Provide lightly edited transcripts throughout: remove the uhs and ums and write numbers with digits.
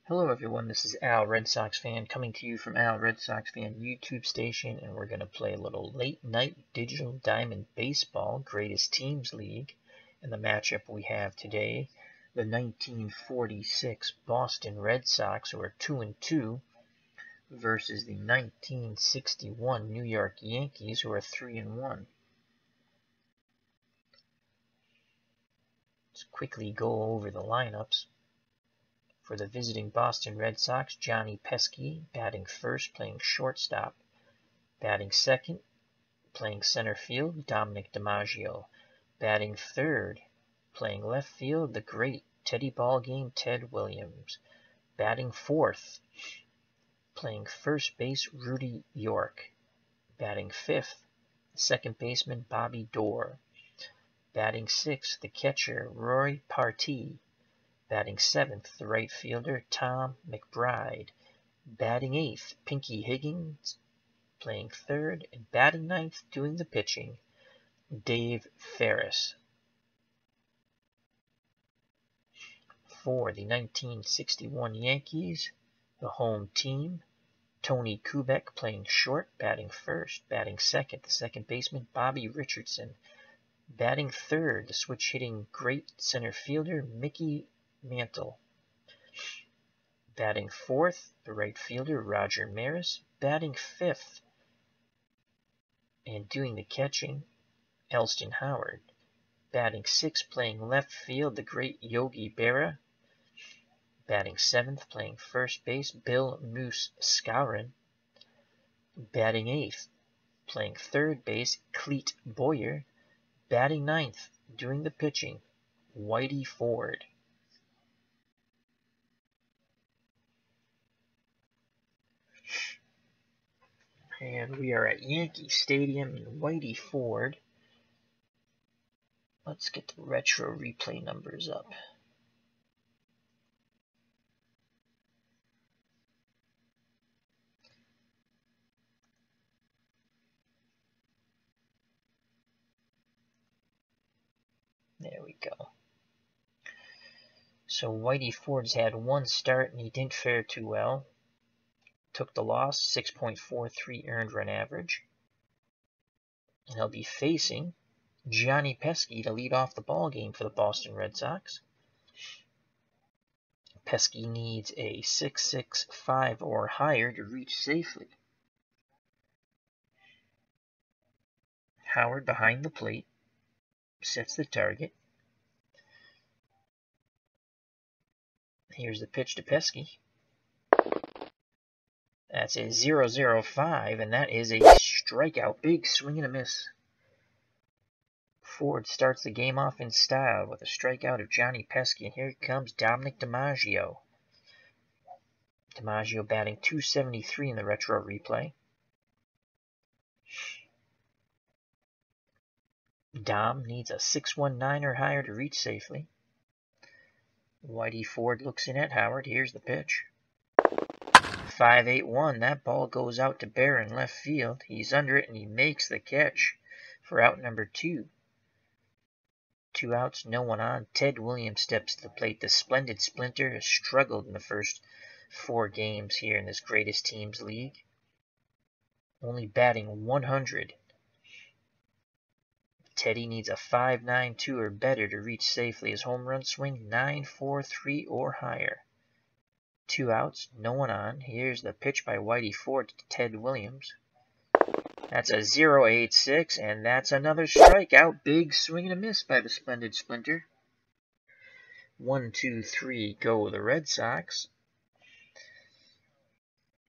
Hello everyone, this is Al, Red Sox fan, coming to you from Al, Red Sox fan YouTube station, and we're going to play a little late night digital diamond baseball greatest teams league. And the matchup we have today, the 1946 Boston Red Sox, who are 2-2, versus the 1961 New York Yankees, who are 3-1. Let's quickly go over the lineups. For the visiting Boston Red Sox, Johnny Pesky, batting first, playing shortstop. Batting second, playing center field, Dominic DiMaggio. Batting third, playing left field, the great Teddy Ballgame Ted Williams. Batting fourth, playing first base, Rudy York. Batting fifth, the second baseman, Bobby Doerr. Batting sixth, the catcher, Roy Partee. Batting seventh, the right fielder, Tom McBride. Batting eighth, Pinky Higgins. Playing third, and batting ninth, doing the pitching, Dave Ferriss. For the 1961 Yankees, the home team, Tony Kubek playing short, batting first. Batting second, the second baseman, Bobby Richardson. Batting third, the switch-hitting great center fielder, Mickey Mantle. Batting fourth, the right fielder, Roger Maris. Batting fifth, and doing the catching, Elston Howard. Batting sixth, playing left field, the great Yogi Berra. Batting seventh, playing first base, Bill Moose Skowron. Batting eighth, playing third base, Cleet Boyer. Batting ninth, doing the pitching, Whitey Ford. And we are at Yankee Stadium in Whitey Ford. Let's get the retro replay numbers up. There we go. So Whitey Ford's had one start and he didn't fare too well. Took the loss, 6.43 earned run average. And he'll be facing Johnny Pesky to lead off the ball game for the Boston Red Sox. Pesky needs a 6.65 or higher to reach safely. Howard behind the plate sets the target. Here's the pitch to Pesky. That's a 0-0-5, and that is a strikeout. Big swing and a miss. Ford starts the game off in style with a strikeout of Johnny Pesky, and here comes Dominic DiMaggio. DiMaggio batting .273 in the retro replay. Dom needs a 6.19 or higher to reach safely. Whitey Ford looks in at Howard. Here's the pitch. 5.81. That ball goes out to Bear in left field. He's under it, and he makes the catch for out number 2. 2 outs, no one on. Ted Williams steps to the plate. The splendid Splinter has struggled in the first 4 games here in this greatest teams league. Only batting 100. Teddy needs a 5.92 or better to reach safely. His home run swing, 9.43 or higher. 2 outs, no one on. Here's the pitch by Whitey Ford to Ted Williams. That's a 0.86, and that's another strikeout. Big swing and a miss by the splendid Splinter. 1, 2, 3 go the Red Sox.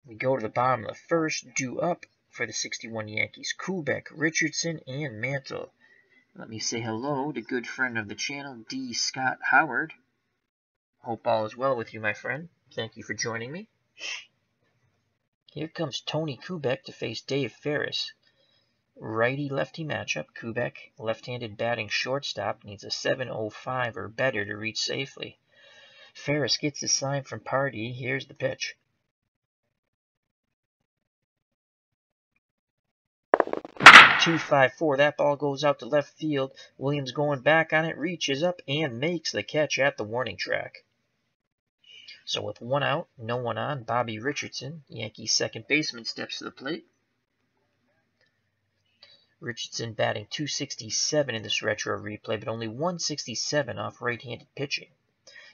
We go to the bottom of the first, due up for the 61 Yankees. Kubek, Richardson, and Mantle. Let me say hello to good friend of the channel, D. Scott Howard. Hope all is well with you, my friend. Thank you for joining me. Here comes Tony Kubek to face Dave Ferriss. Righty-lefty matchup. Kubek, left-handed batting shortstop, needs a 7.05 or better to reach safely. Ferriss gets the sign from Partee. Here's the pitch. 2.54. That ball goes out to left field. Williams going back on it, reaches up and makes the catch at the warning track. So with 1 out, no one on, Bobby Richardson, Yankees second baseman, steps to the plate. Richardson batting .267 in this retro replay, but only .167 off right-handed pitching.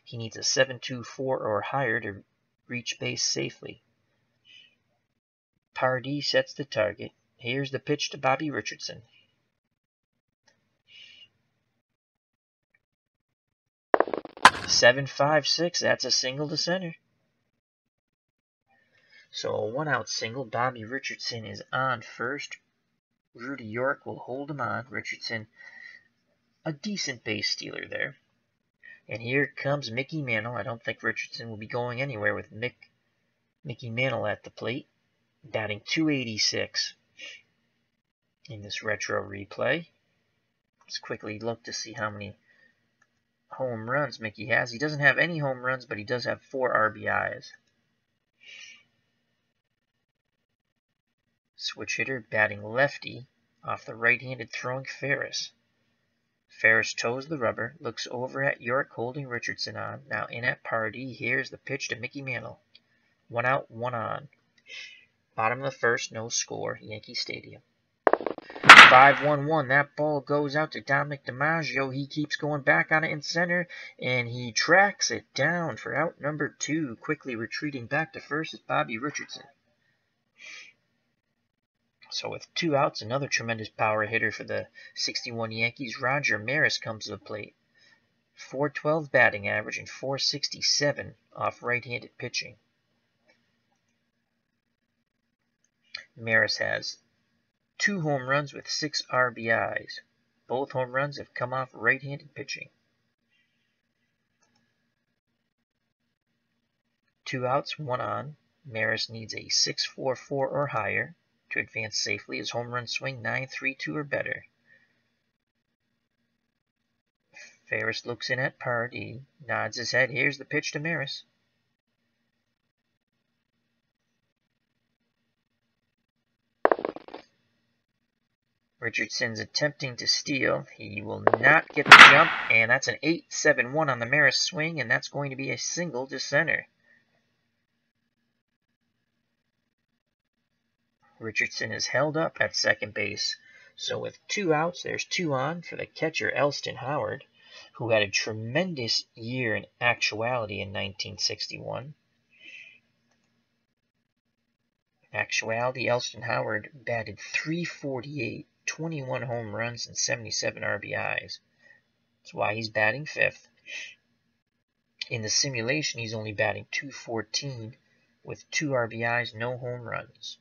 He needs a 7.24 or higher to reach base safely. Pardee sets the target. Here's the pitch to Bobby Richardson. .756, that's a single to center. So a 1 out single. Bobby Richardson is on first. Rudy York will hold him on. Richardson, a decent base stealer there. And here comes Mickey Mantle. I don't think Richardson will be going anywhere with Mickey Mantle at the plate, batting .286 in this retro replay. Let's quickly look to see how many home runs Mickey has. He doesn't have any home runs, but he does have 4 RBIs. Switch hitter batting lefty off the right-handed throwing Ferriss. Ferriss toes the rubber, looks over at York holding Richardson on. Now in at Pardee. Here's the pitch to Mickey Mantle. 1 out, 1 on. Bottom of the first, no score, Yankee Stadium. 5-1-1. That ball goes out to Dominic DiMaggio. He keeps going back on it in center, and he tracks it down for out number 2. Quickly retreating back to first is Bobby Richardson. So with 2 outs, another tremendous power hitter for the 61 Yankees, Roger Maris, comes to the plate. .412 batting average and .467 off right-handed pitching. Maris has 2 home runs with 6 RBIs. Both home runs have come off right-handed pitching. 2 outs, 1 on. Maris needs a 6.44 or higher to advance safely. His home run swing 9.32 or better. Ferriss looks in at Pardee, nods his head. Here's the pitch to Maris. Richardson's attempting to steal. He will not get the jump, and that's an 8.71 on the Maris swing, and that's going to be a single to center. Richardson is held up at second base. So with 2 outs, there's 2 on for the catcher Elston Howard, who had a tremendous year in actuality in 1961. In actuality, Elston Howard batted .348, 21 home runs, and 77 RBIs. That's why he's batting 5th. In the simulation, he's only batting .214 with 2 RBIs, no home runs.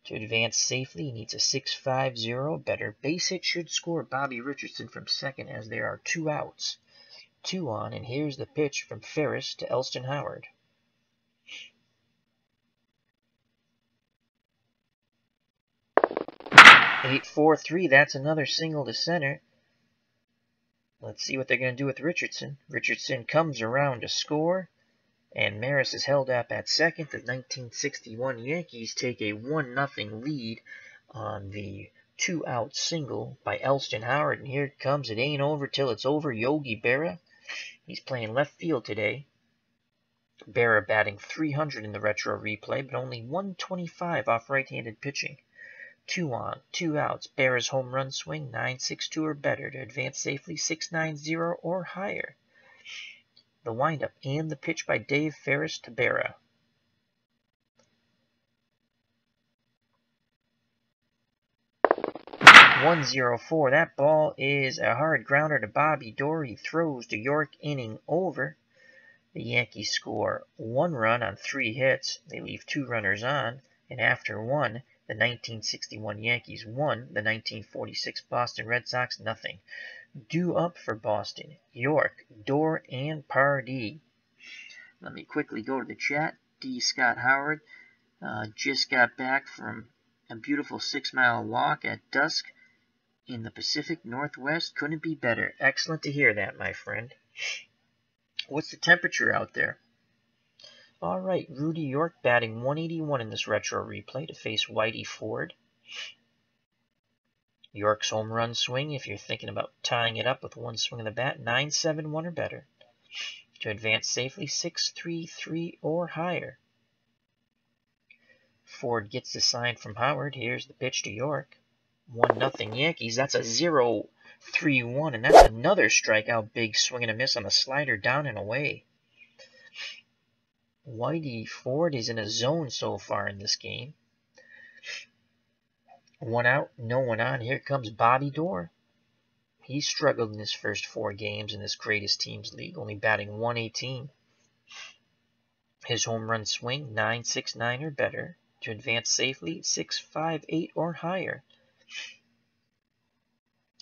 To advance safely, he needs a 6.50 better. Base hit should score Bobby Richardson from second as there are 2 outs. 2 on, and here's the pitch from Ferriss to Elston Howard. .843, that's another single to center. Let's see what they're going to do with Richardson. Richardson comes around to score, and Maris is held up at second. The 1961 Yankees take a 1-0 lead on the 2-out single by Elston Howard. And here it comes. It ain't over till it's over. Yogi Berra. He's playing left field today. Berra batting .300 in the retro replay, but only .125 off right-handed pitching. 2 on, 2 outs. Berra's home run swing 9.62 or better to advance safely 6.90 or higher. The windup and the pitch by Dave Ferriss to Berra. .104. That ball is a hard grounder to Bobby Doerr. He throws to York, inning over. The Yankees score 1 run on 3 hits. They leave 2 runners on, and after 1, the 1961 Yankees won. The 1946 Boston Red Sox nothing. Due up for Boston, York, Doerr, and Pardee. Let me quickly go to the chat. D. Scott Howard just got back from a beautiful 6-mile walk at dusk in the Pacific Northwest. Couldn't be better. Excellent to hear that, my friend. What's the temperature out there? All right, Rudy York batting .181 in this retro replay to face Whitey Ford. York's home run swing, if you're thinking about tying it up with 1 swing of the bat, 9.71 or better. To advance safely, 6-3-3 or higher. Ford gets the sign from Howard. Here's the pitch to York. 1-0 Yankees. That's a 0-3-1, and that's another strikeout. Big swing and a miss on the slider, down and away. Whitey Ford is in a zone so far in this game. 1 out, no one on. Here comes Bobby Doerr. He struggled in his first 4 games in this greatest teams league, only batting .118. His home run swing, 9.69 or better. To advance safely, 6.58 or higher.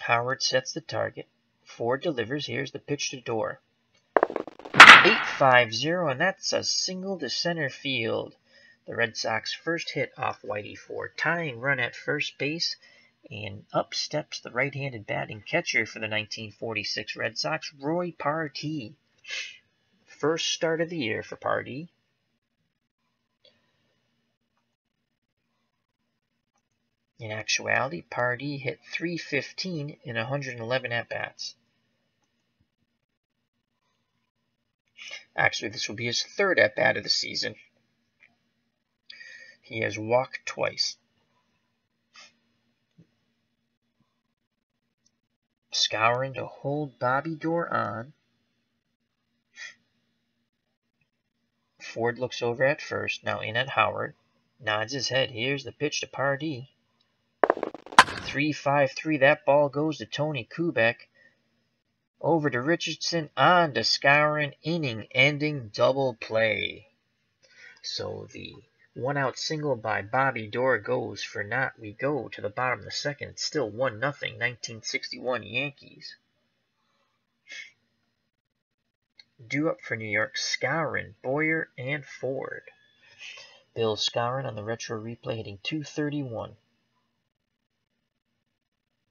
Howard sets the target. Ford delivers. Here's the pitch to Doerr. 8-5-0, and that's a single to center field. The Red Sox first hit off Whitey Ford. Tying run at first base, and up steps the right-handed batting catcher for the 1946 Red Sox, Roy Pardee. First start of the year for Pardee. In actuality, Pardee hit .315 in 111 at-bats. Actually, this will be his 3rd at-bat of the season. He has walked twice. Scouring to hold Bobby Doerr on. Ford looks over at first, now in at Howard. Nods his head. Here's the pitch to Pardee. 3-5-3. That ball goes to Tony Kubek. Over to Richardson, on to Skowron, inning-ending double play. So the 1-out single by Bobby Doerr goes for naught. We go to the bottom of the 2nd. It's still 1-0, 1961 Yankees. Due up for New York, Skowron, Boyer, and Ford. Bill Skowron on the retro replay hitting .231.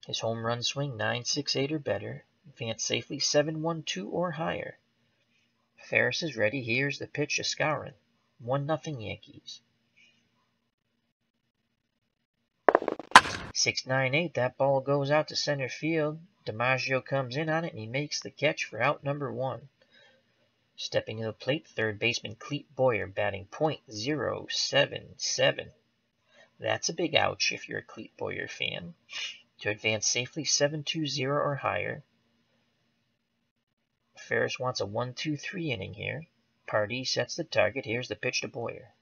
His home run swing, 9.68 or better. Advance safely, 7-1-2 or higher. Ferriss is ready. Here's the pitch to Skowron. 1-0 Yankees. 6-9-8. That ball goes out to center field. DiMaggio comes in on it, and he makes the catch for out number 1. Stepping to the plate, third baseman Clete Boyer, batting .077. That's a big ouch if you're a Clete Boyer fan. To advance safely, 7-2-0 or higher. Ferriss wants a 1-2-3 inning here. Pardee sets the target. Here's the pitch to Boyer.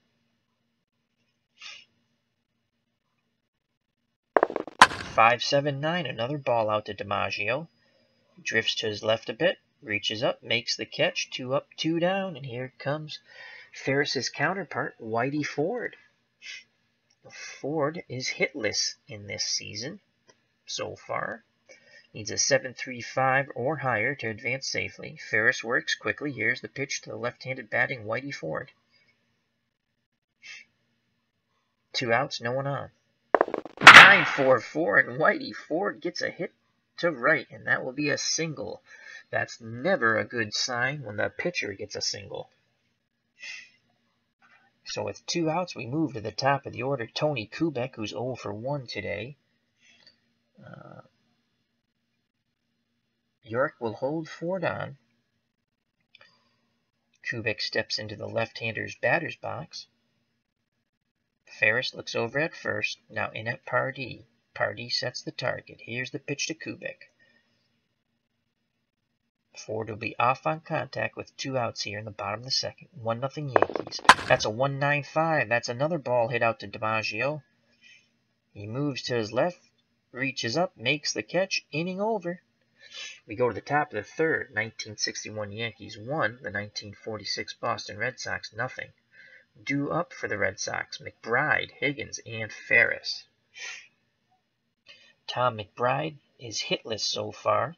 5-7-9. Another ball out to DiMaggio. Drifts to his left a bit. Reaches up. Makes the catch. 2 up, 2 down. And here comes Ferriss's counterpart, Whitey Ford. Ford is hitless in this season so far. Needs a 7.35 or higher to advance safely. Ferriss works quickly. Here's the pitch to the left-handed batting Whitey Ford. 2 outs, no one on. 9-4-4, and Whitey Ford gets a hit to right, and that will be a single. That's never a good sign when the pitcher gets a single. So with 2 outs, we move to the top of the order. Tony Kubek, who's 0 for 1 today. York will hold Ford on. Kubek steps into the left-hander's batter's box. Ferriss looks over at first, now in at Pardee. Pardee sets the target. Here's the pitch to Kubek. Ford will be off on contact with 2 outs here in the bottom of the 2nd. 1-0 Yankees. That's a 1-9-5. That's another ball hit out to DiMaggio. He moves to his left, reaches up, makes the catch, inning over. We go to the top of the 3rd. 1961 Yankees 1, the 1946 Boston Red Sox 0. Due up for the Red Sox, McBride, Higgins, and Ferriss. Tom McBride is hitless so far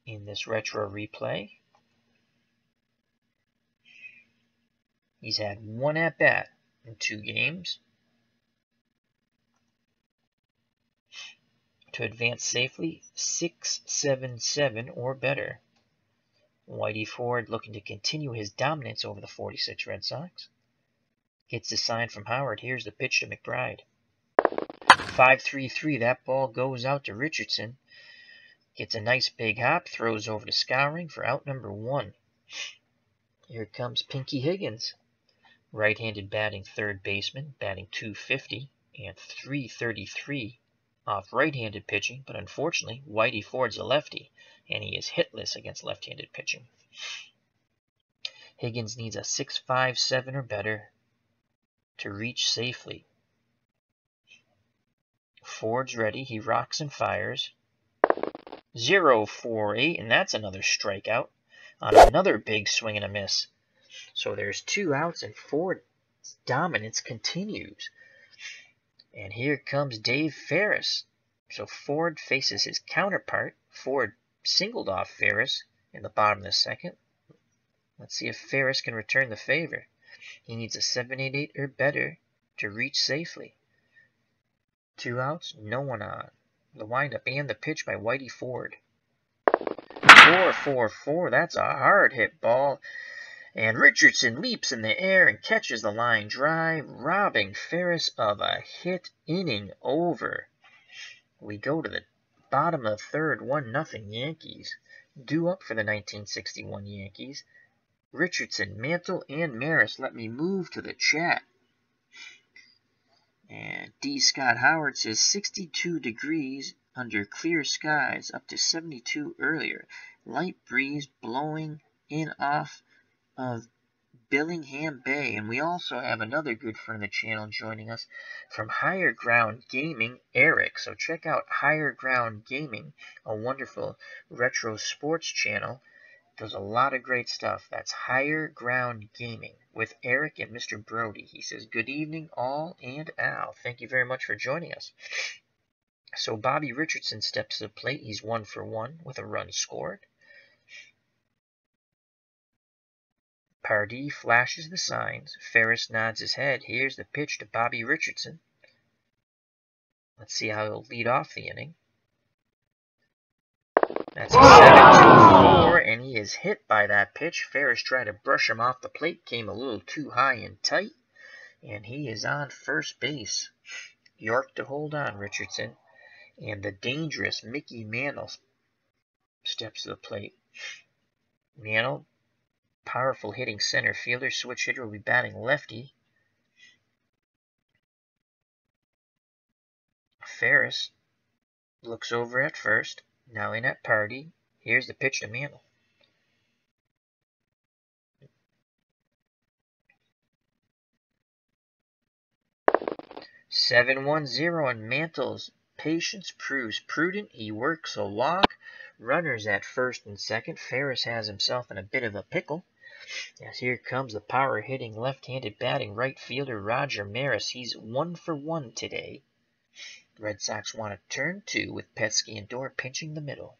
in this retro replay. He's had 1 at-bat in 2 games. To advance safely, 6-7-7 or better. Whitey Ford looking to continue his dominance over the 46 Red Sox. Gets the sign from Howard. Here's the pitch to McBride. 5-3-3. That ball goes out to Richardson. Gets a nice big hop, throws over to Scouring for out number 1. Here comes Pinky Higgins. Right-handed batting third baseman, batting .250 and .333 off right-handed pitching, but unfortunately, Whitey Ford's a lefty, and he is hitless against left-handed pitching. Higgins needs a 6.57 or better to reach safely. Ford's ready. He rocks and fires. 0.48, and that's another strikeout on another big swing and a miss. So there's 2 outs, and Ford's dominance continues. And here comes Dave Ferriss. So Ford faces his counterpart. Ford singled off Ferriss in the bottom of the second. Let's see if Ferriss can return the favor. He needs a 7.88 or better to reach safely. 2 outs, no one on. The windup and the pitch by Whitey Ford. 4.44, that's a hard hit ball. And Richardson leaps in the air and catches the line drive, robbing Ferriss of a hit. Inning over. We go to the bottom of the third, 1-0 Yankees. Due up for the 1961 Yankees. Richardson, Mantle, and Maris. Let me move to the chat. And D. Scott Howard says 62 degrees under clear skies, up to 72 earlier. Light breeze blowing in off of Billingham Bay. And we also have another good friend of the channel joining us from Higher Ground Gaming, Eric. So check out Higher Ground Gaming, a wonderful retro sports channel. Does a lot of great stuff. That's Higher Ground Gaming with Eric and Mr. Brody. He says, good evening, all and Al. Thank you very much for joining us. So Bobby Richardson steps to the plate. He's 1 for 1 with a run scored. Pardee flashes the signs. Ferriss nods his head. Here's the pitch to Bobby Richardson. Let's see how he'll lead off the inning. That's a 7-2-4, and he is hit by that pitch. Ferriss tried to brush him off the plate, came a little too high and tight, and he is on first base. York to hold on, Richardson, and the dangerous Mickey Mantle steps to the plate. Mantle, powerful hitting center fielder, switch hitter, will be batting lefty. Ferriss looks over at first. Now in at Pardee. Here's the pitch to Mantle. (7-1-0), and Mantle's patience proves prudent. He works a walk. Runners at first and second. Ferriss has himself in a bit of a pickle. As here comes the power-hitting, left-handed batting right fielder Roger Maris. He's 1 for 1 today. Red Sox want to turn 2 with Pesky and Dorr pinching the middle.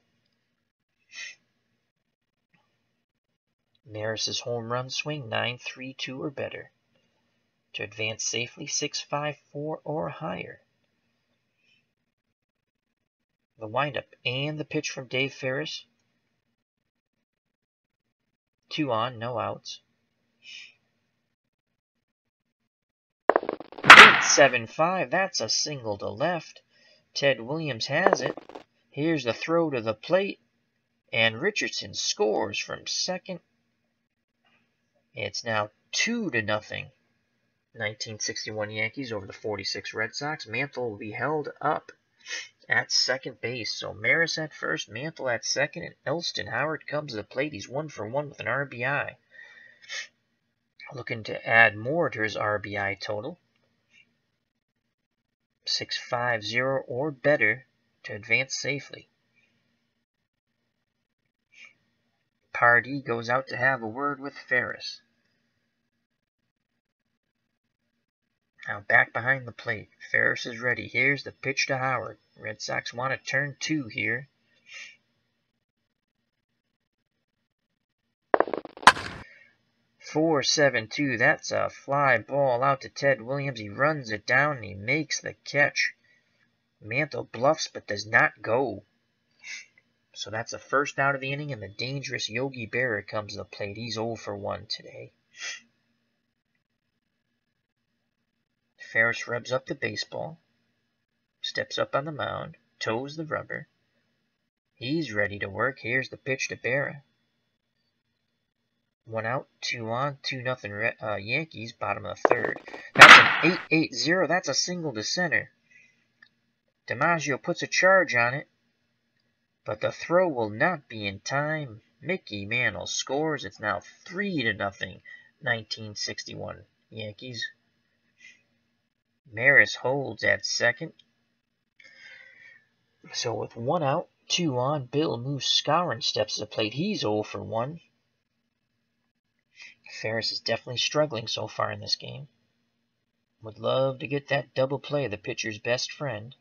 Maris's home run swing, 9.32 or better. To advance safely, 6.54 or higher. The windup and the pitch from Dave Ferriss. 2 on, no outs. 8.75, that's a single to left. Ted Williams has it. Here's the throw to the plate, and Richardson scores from second. It's now 2-0. 1961 Yankees over the 46 Red Sox. Mantle will be held up at second base. So Maris at first, Mantle at second, and Elston Howard comes to the plate. He's 1 for 1 with an RBI. Looking to add more to his RBI total. 6.50 or better to advance safely. Pardee goes out to have a word with Ferriss. Now back behind the plate. Ferriss is ready. Here's the pitch to Howard. Red Sox want to turn 2 here. .472. That's a fly ball out to Ted Williams. He runs it down and he makes the catch. Mantle bluffs but does not go. So that's the first out of the inning, and the dangerous Yogi Berra comes to the plate. He's 0 for 1 today. Ferriss rubs up the baseball, steps up on the mound, toes the rubber. He's ready to work. Here's the pitch to Berra. 1 out, 2 on, 2-0 Yankees, bottom of the third. That's an 8-8-0. That's a single to center. DiMaggio puts a charge on it, but the throw will not be in time. Mickey Mantle scores. It's now 3-0, 1961 Yankees. Maris holds at second. So with 1 out, 2 on, Bill moves Skowron steps to the plate. He's 0 for 1. Ferriss is definitely struggling so far in this game. Would love to get that double play of the pitcher's best friend.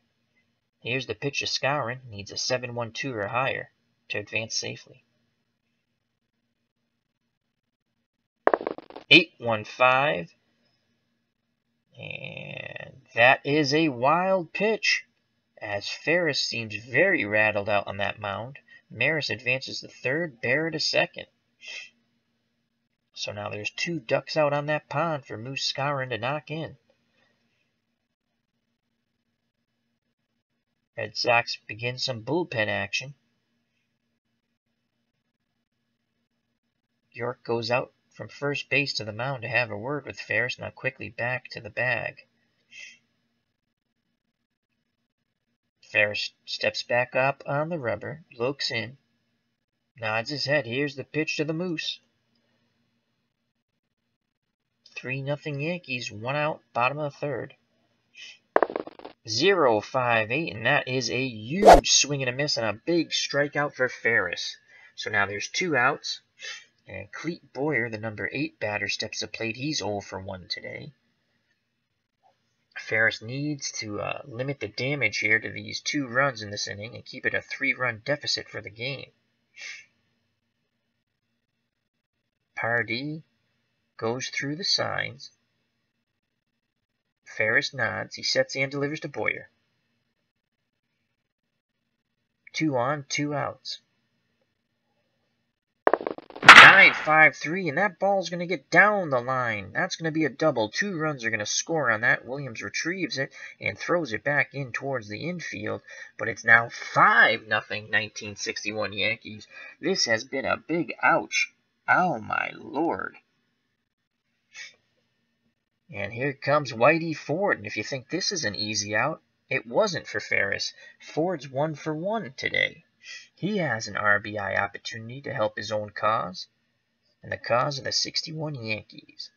Here's the pitch to Skowron. Needs a 7-1-2 or higher to advance safely. 8-1-5. And that is a wild pitch, as Ferriss seems very rattled out on that mound. Maris advances to third, Berra to second. So now there's 2 ducks out on that pond for Moose Skowron to knock in. Red Sox begin some bullpen action. York goes out from first base to the mound to have a word with Ferriss, now quickly back to the bag. Ferriss steps back up on the rubber, looks in, nods his head. Here's the pitch to the Moose. 3-0 Yankees, 1 out, bottom of the third. 0-5-8, and that is a huge swing and a miss and a big strikeout for Ferriss. So now there's 2 outs, and Clete Boyer, the number 8 batter, steps to the plate. He's 0 for 1 today. Ferriss needs to limit the damage here to these 2 runs in this inning and keep it a 3-run deficit for the game. Pardee goes through the signs. Ferriss nods. He sets and delivers to Boyer. 2 on, 2 outs. 9-5-3, and that ball's going to get down the line. That's going to be a double. 2 runs are going to score on that. Williams retrieves it and throws it back in towards the infield, but it's now 5-0 1961 Yankees. This has been a big ouch. Oh my lord. And here comes Whitey Ford, and if you think this is an easy out, it wasn't for Ferriss. Ford's 1 for 1 today. He has an RBI opportunity to help his own cause, and the cause of the 61 Yankees.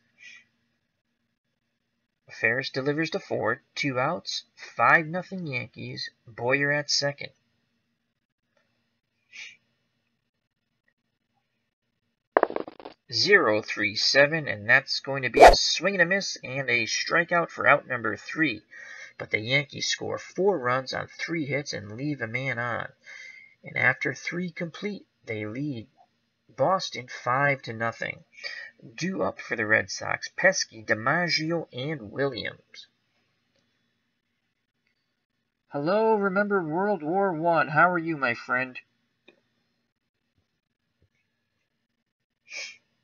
Ferriss delivers to Ford. 2 outs, 5-0 Yankees. Boyer at second. (0-3-7), and that's going to be a swing and a miss and a strikeout for out number 3. But the Yankees score 4 runs on 3 hits and leave a man on. And after 3 complete, they lead Boston 5-0. Due up for the Red Sox: Pesky, DiMaggio, and Williams. Hello, remember World War I. How are you, my friend?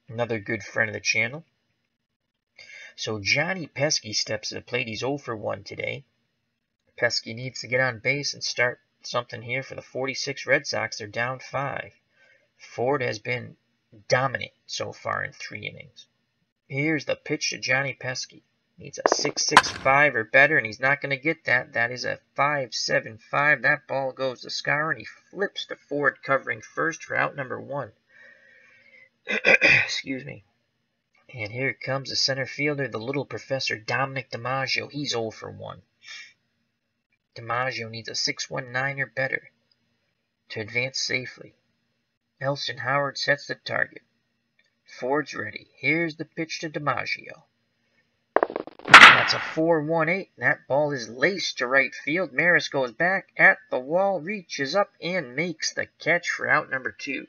Another good friend of the channel. So Johnny Pesky steps to the plate. He's 0 for 1 today. Pesky needs to get on base and start something here for the 46 Red Sox. They're down 5. Ford has been dominant so far in 3 innings. Here's the pitch to Johnny Pesky. Needs a 6.65 or better, and he's not going to get that. That is a 5.75. That ball goes to Skowron. He flips to Ford, covering first for out number 1. Excuse me. And here comes the center fielder, the little professor, Dominic DiMaggio. He's 0 for 1. DiMaggio needs a 6.19 or better to advance safely. Elston Howard sets the target. Ford's ready. Here's the pitch to DiMaggio. That's a 4.18. That ball is laced to right field. Maris goes back at the wall, reaches up, and makes the catch for out number 2.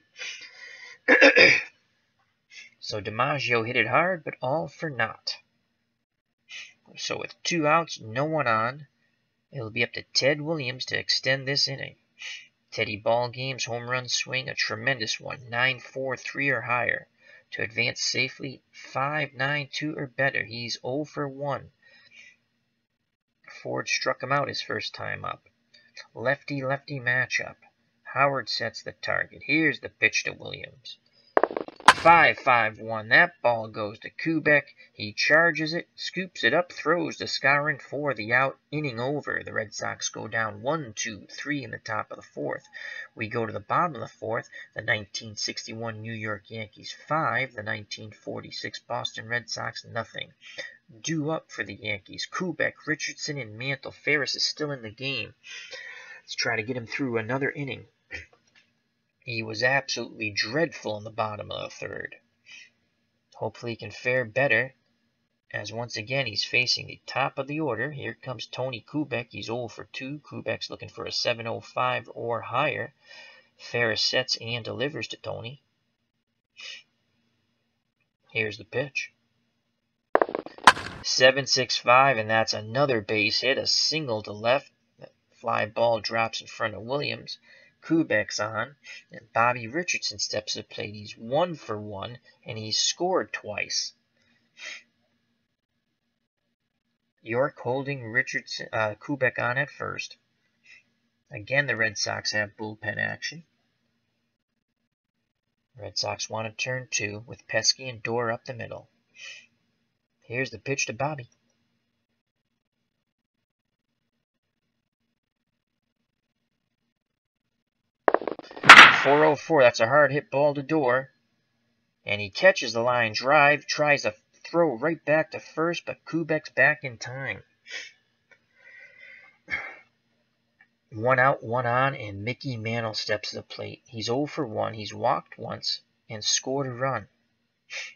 So DiMaggio hit it hard, but all for naught. So with 2 outs, no one on, it'll be up to Ted Williams to extend this inning. Teddy Ballgame's home run swing, a tremendous one, 9.43 or higher, to advance safely, 5.92 or better. He's 0 for 1. Ford struck him out his first time up. Lefty-lefty matchup. Howard sets the target. Here's the pitch to Williams. 5-5-1. That ball goes to Kubek. He charges it, scoops it up, throws to Skowron for the out. Inning over. The Red Sox go down 1-2-3 in the top of the fourth. We go to the bottom of the fourth. The 1961 New York Yankees 5. The 1946 Boston Red Sox nothing. Due up for the Yankees. Kubek, Richardson, and Mantle. Ferriss is still in the game. Let's try to get him through another inning. He was absolutely dreadful in the bottom of the third. Hopefully he can fare better, as once again he's facing the top of the order. Here comes Tony Kubek. He's 0 for 2. Kubek's looking for a 7.05 or higher. Ferriss sets and delivers to Tony. Here's the pitch. 7-6-5, and that's another base hit. A single to left. That fly ball drops in front of Williams. Kubek's on, and Bobby Richardson steps to the plate. He's 1 for 1, and he's scored twice. York holding Kubek on at first. Again, the Red Sox have bullpen action. Red Sox want to turn 2 with Pesky and Dorr up the middle. Here's the pitch to Bobby. .404, that's a hard hit ball to Dorr. And he catches the line drive, tries to throw right back to first, but Kubek's back in time. 1 out, 1 on, and Mickey Mantle steps to the plate. He's 0 for 1. He's walked once and scored a run.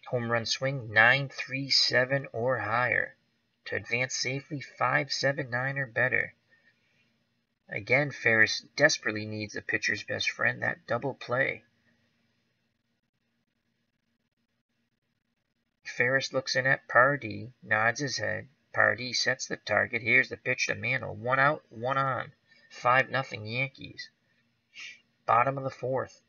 Home run swing 9-3-7 or higher. To advance safely 5-7-9 or better. Again, Ferriss desperately needs the pitcher's best friend, that double play. Ferriss looks in at Pardee, nods his head. Pardee sets the target. Here's the pitch to Mantle. 1 out, 1 on. 5-0 Yankees. Bottom of the fourth.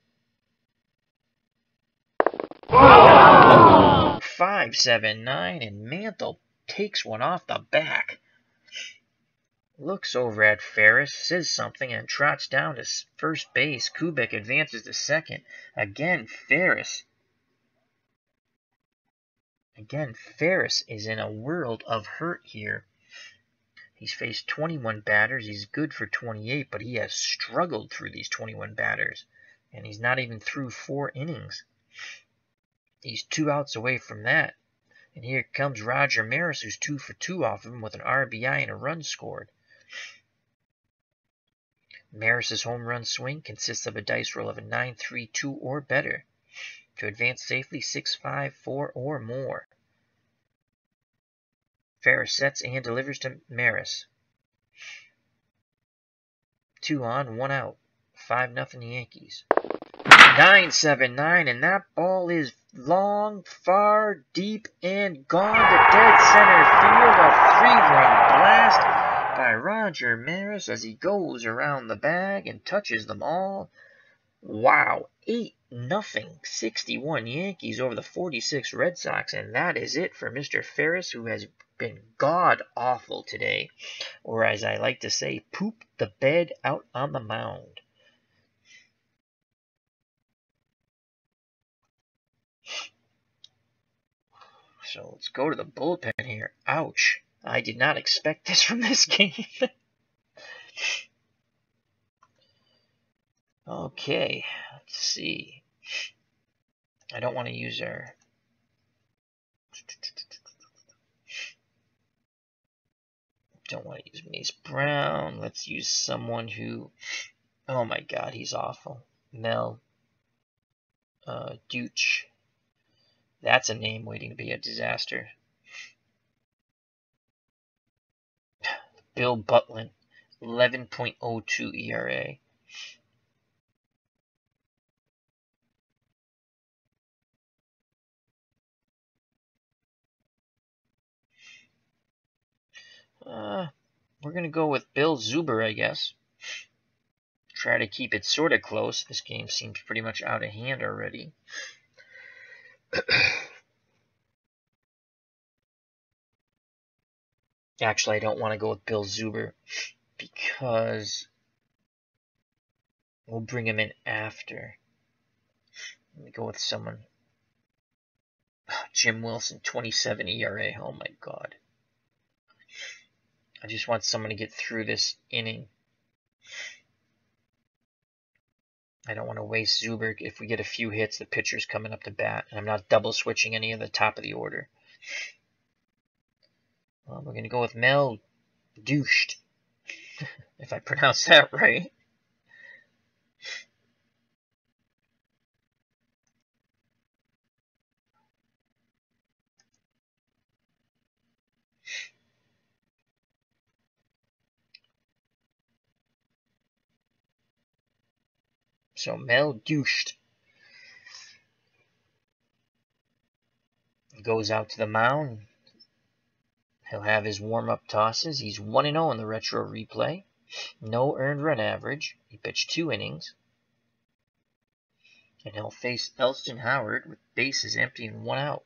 5-7-9, and Mantle takes one off the back. Looks over at Ferriss, says something, and trots down to first base. Kubek advances to second. Again, Ferriss is in a world of hurt here. He's faced 21 batters. He's good for 28, but he has struggled through these 21 batters. And he's not even through 4 innings. He's 2 outs away from that. And here comes Roger Maris, who's 2 for 2 off of him with an RBI and a run scored. Maris's home run swing consists of a dice roll of a 9-3-2 or better. To advance safely, 6-5-4 or more. Ferriss sets and delivers to Maris. 2 on, 1 out. 5-0 Yankees. 9-7-9, and that ball is long, far, deep, and gone to dead center field. A 3-run blast by Roger Maris as he goes around the bag and touches them all. Wow, 8-0, 61 Yankees over the 46 Red Sox, and that is it for Mr. Ferriss, who has been god-awful today, or as I like to say, pooped the bed out on the mound. So let's go to the bullpen here. Ouch. I did not expect this from this game. Okay, let's see. I don't want to use our... Don't want to use Mace Brown. Let's use someone who... Oh my god, he's awful. Mel Dooch. That's a name waiting to be a disaster. Bill Butlin, 11.02 ERA. We're going to go with Bill Zuber, I guess. Try to keep it sort of close. This game seems pretty much out of hand already. Actually, I don't want to go with Bill Zuber because We'll bring him in after. Let me go with someone. Jim Wilson, 27 ERA. Oh my God. I just want someone to get through this inning. I don't want to waste Zuberg. If we get a few hits, the pitcher's coming up to bat, and I'm not double switching any of the top of the order. Well, we're going to go with Mel Douched, if I pronounce that right. So Mel Douched goes out to the mound. He'll have his warm-up tosses. He's 1-0 in the retro replay. No earned run average. He pitched 2 innings. And he'll face Elston Howard with bases empty and 1 out.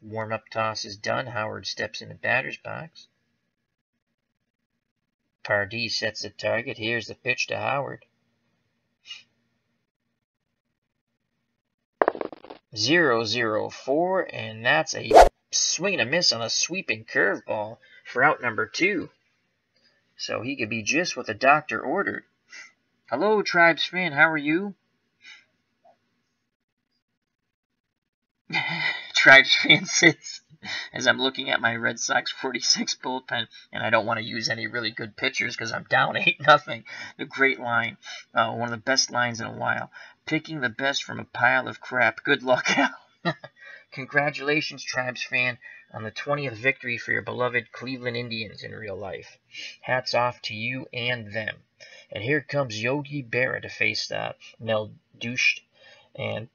Warm-up toss is done. Howard steps in the batter's box. Pardee sets the target. Here's the pitch to Howard. 0-0-4, and that's a swing and a miss on a sweeping curveball for out number 2. So he could be just what the doctor ordered. Hello, Tribes fan, how are you? Tribes fan sits as I'm looking at my Red Sox 46 bullpen, and I don't want to use any really good pitchers because I'm down 8-0. The great line, one of the best lines in a while. Picking the best from a pile of crap. Good luck, Al. Congratulations, Tribes fan, on the 20th victory for your beloved Cleveland Indians in real life. Hats off to you and them. And here comes Yogi Berra to face Mel Douched, and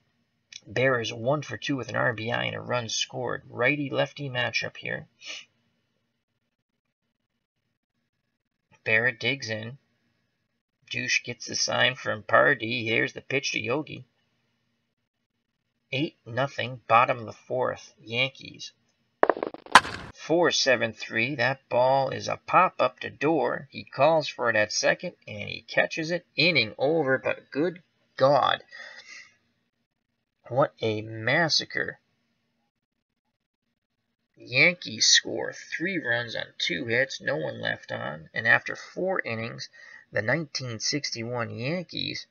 Berra is 1 for 2 with an RBI and a run scored. Righty-lefty matchup here. Berra digs in. Douche gets the sign from Pardee. Here's the pitch to Yogi. 8-0, bottom of the 4th, Yankees. 4-7-3. That ball is a pop-up to Door. He calls for it at second, and he catches it. Inning over, but good God. What a massacre. Yankees score 3 runs on 2 hits, no one left on. And after 4 innings, the 1961 Yankees,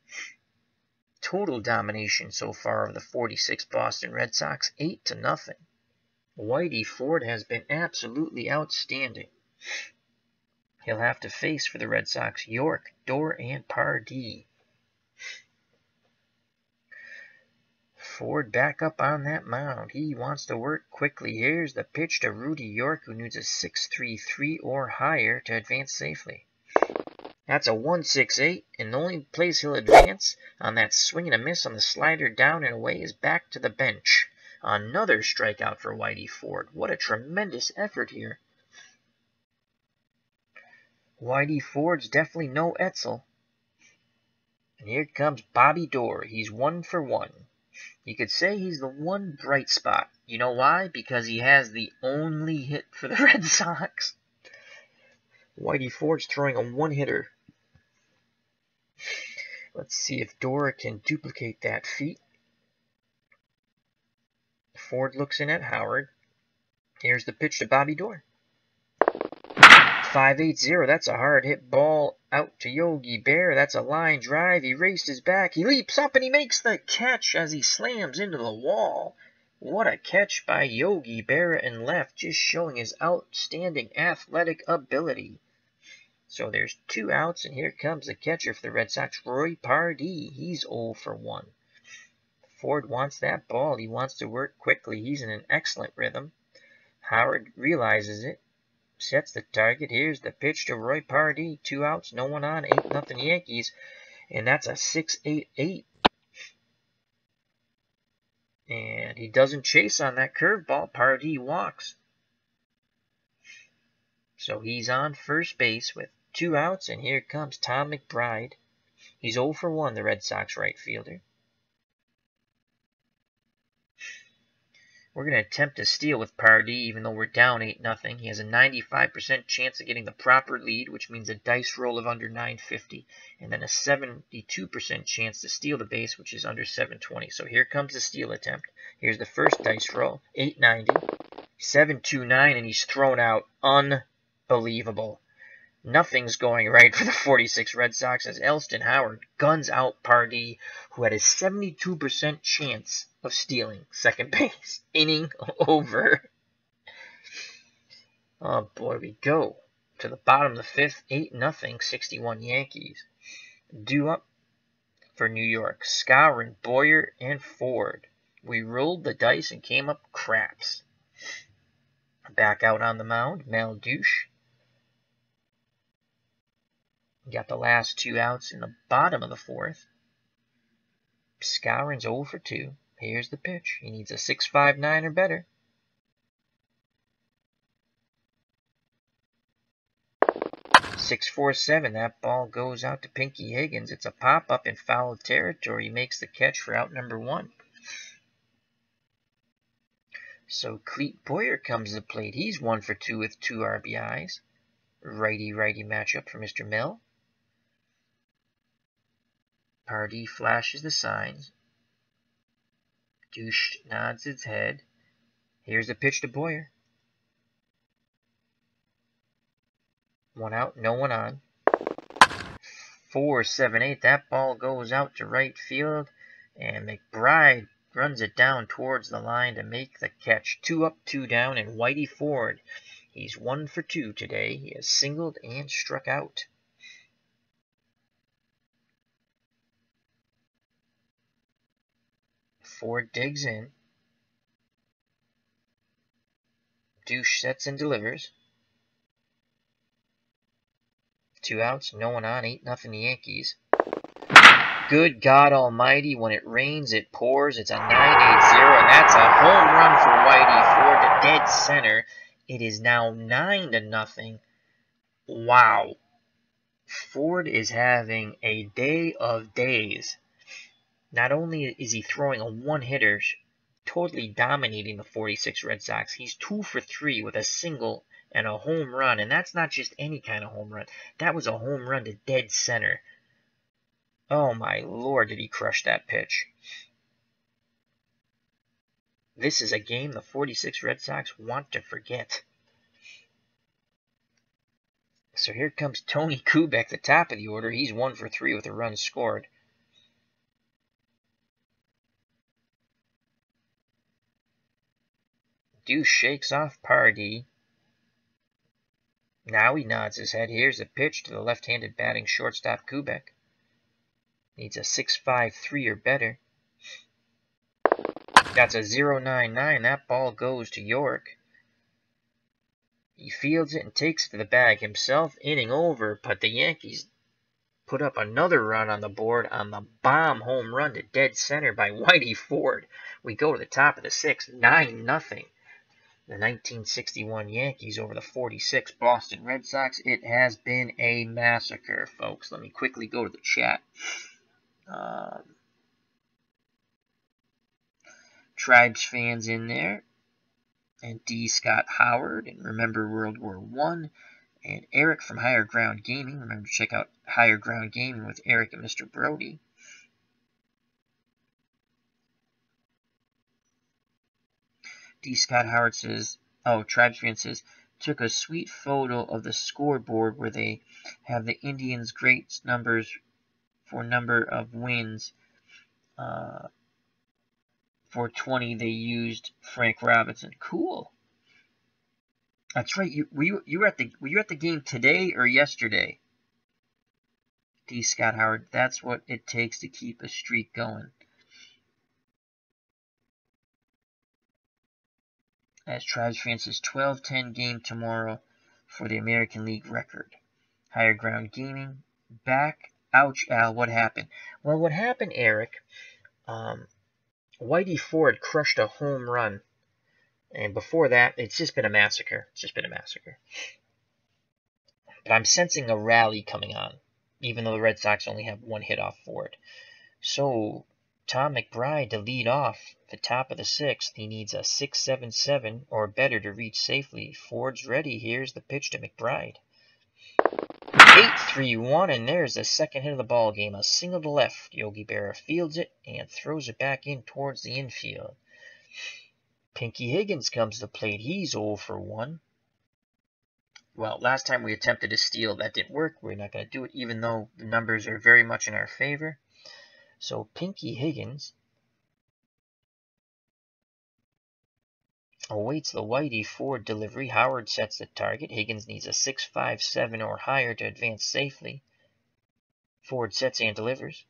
total domination so far of the 46 Boston Red Sox, 8-0. Whitey Ford has been absolutely outstanding. He'll have to face for the Red Sox York, Door, and Pardee. Ford back up on that mound. He wants to work quickly. Here's the pitch to Rudy York, who needs a 6.33 or higher to advance safely. That's a 1.68, and the only place he'll advance on that swing and a miss on the slider down and away is back to the bench. Another strikeout for Whitey Ford. What a tremendous effort here. Whitey Ford's definitely no Etzel. And here comes Bobby Door. He's 1 for 1. You could say he's the one bright spot. You know why? Because he has the only hit for the Red Sox. Whitey Ford's throwing a 1-hitter. Let's see if Dora can duplicate that feat. Ford looks in at Howard. Here's the pitch to Bobby Door. 5-8-0. That's a hard hit ball out to Yogi Berra. That's a line drive. He raced his back. He leaps up and he makes the catch as he slams into the wall. What a catch by Yogi Berra in left, just showing his outstanding athletic ability. So there's 2 outs, and here comes the catcher for the Red Sox, Roy Pardee. He's 0 for 1. Ford wants that ball. He wants to work quickly. He's in an excellent rhythm. Howard realizes it. Sets the target. Here's the pitch to Roy Pardee. 2 outs, no one on. 8-0 Yankees. And that's a 6-8-8. And he doesn't chase on that curveball. Pardee walks. So he's on first base with 2 outs. And here comes Tom McBride. He's 0 for 1, the Red Sox right fielder. We're going to attempt to steal with Pardee, even though we're down 8-0. He has a 95% chance of getting the proper lead, which means a dice roll of under 950, and then a 72% chance to steal the base, which is under 720. So here comes the steal attempt. Here's the first dice roll, 890, 729, and he's thrown out. Unbelievable. Nothing's going right for the 46 Red Sox as Elston Howard guns out Pardee, who had a 72% chance of stealing second base. Inning over. Oh boy, we go to the bottom of the fifth, 8-0, 61 Yankees. Due up for New York, Skowron, Boyer, and Ford. We rolled the dice and came up craps. Back out on the mound, Mel Douche. Got the last 2 outs in the bottom of the fourth. Skowron's 0 for 2. Here's the pitch. He needs a 6.59 or better. .647. That ball goes out to Pinky Higgins. It's a pop-up in foul territory. He makes the catch for out number 1. So Cleet Boyer comes to the plate. He's 1 for 2 with 2 RBIs. Righty-righty matchup for Mr. Mill. Pardee flashes the signs. Douche nods his head. Here's a pitch to Boyer. 1 out, no one on. 4-7-8. That ball goes out to right field, and McBride runs it down towards the line to make the catch. 2 up, 2 down, and Whitey Ford. He's 1 for 2 today. He has singled and struck out. Ford digs in. Douche sets and delivers. 2 outs, no one on, 8-0 Yankees. Good God Almighty, when it rains, it pours. It's a 9-8-0, and that's a home run for Whitey Ford to dead center. It is now 9-0. Wow. Ford is having a day of days. Not only is he throwing a one-hitter, totally dominating the 46 Red Sox, he's 2 for 3 with a single and a home run. And that's not just any kind of home run. That was a home run to dead center. Oh my Lord, did he crush that pitch. This is a game the 46 Red Sox want to forget. So here comes Tony Kubek, the top of the order. He's 1 for 3 with a run scored. Douche shakes off Pardee. Now he nods his head. Here's a pitch to the left-handed batting shortstop Kubek. Needs a 6.53 or better. That's a 0.99. That ball goes to York. He fields it and takes it to the bag himself. Inning over, but the Yankees put up another run on the board on the bomb home run to dead center by Whitey Ford. We go to the top of the 6th, 9-0. The 1961 Yankees over the 46 Boston Red Sox. It has been a massacre, folks. Let me quickly go to the chat. Tribes fans in there. And D. Scott Howard. And remember World War I. And Eric from Higher Ground Gaming. Remember to check out Higher Ground Gaming with Eric and Mr. Brody. D. Scott Howard says, oh, Tribes fan says, took a sweet photo of the scoreboard where they have the Indians' great numbers for number of wins. For 20, they used Frank Robinson. Cool. That's right. Were you at the game today or yesterday? D. Scott Howard. That's what it takes to keep a streak going. As Tribes fan says, 12-10 game tomorrow for the American League record. Higher Ground Gaming. Back. Ouch, Al. What happened? Well, what happened, Eric, Whitey Ford crushed a home run. And before that, it's just been a massacre. It's just been a massacre. But I'm sensing a rally coming on, even though the Red Sox only have 1 hit off Ford. So Tom McBride to lead off the top of the sixth. He needs a 6-7-7 or better to reach safely. Ford's ready. Here's the pitch to McBride. 8-3-1, and there's the second hit of the ball game. A single to left. Yogi Berra fields it and throws it back in towards the infield. Pinky Higgins comes to the plate. He's 0 for 1. Well, last time we attempted to steal, that didn't work. We're not going to do it, even though the numbers are very much in our favor. So Pinky Higgins awaits the Whitey Ford delivery. Howard sets the target. Higgins needs a 6-5-7 or higher to advance safely. Ford sets and delivers.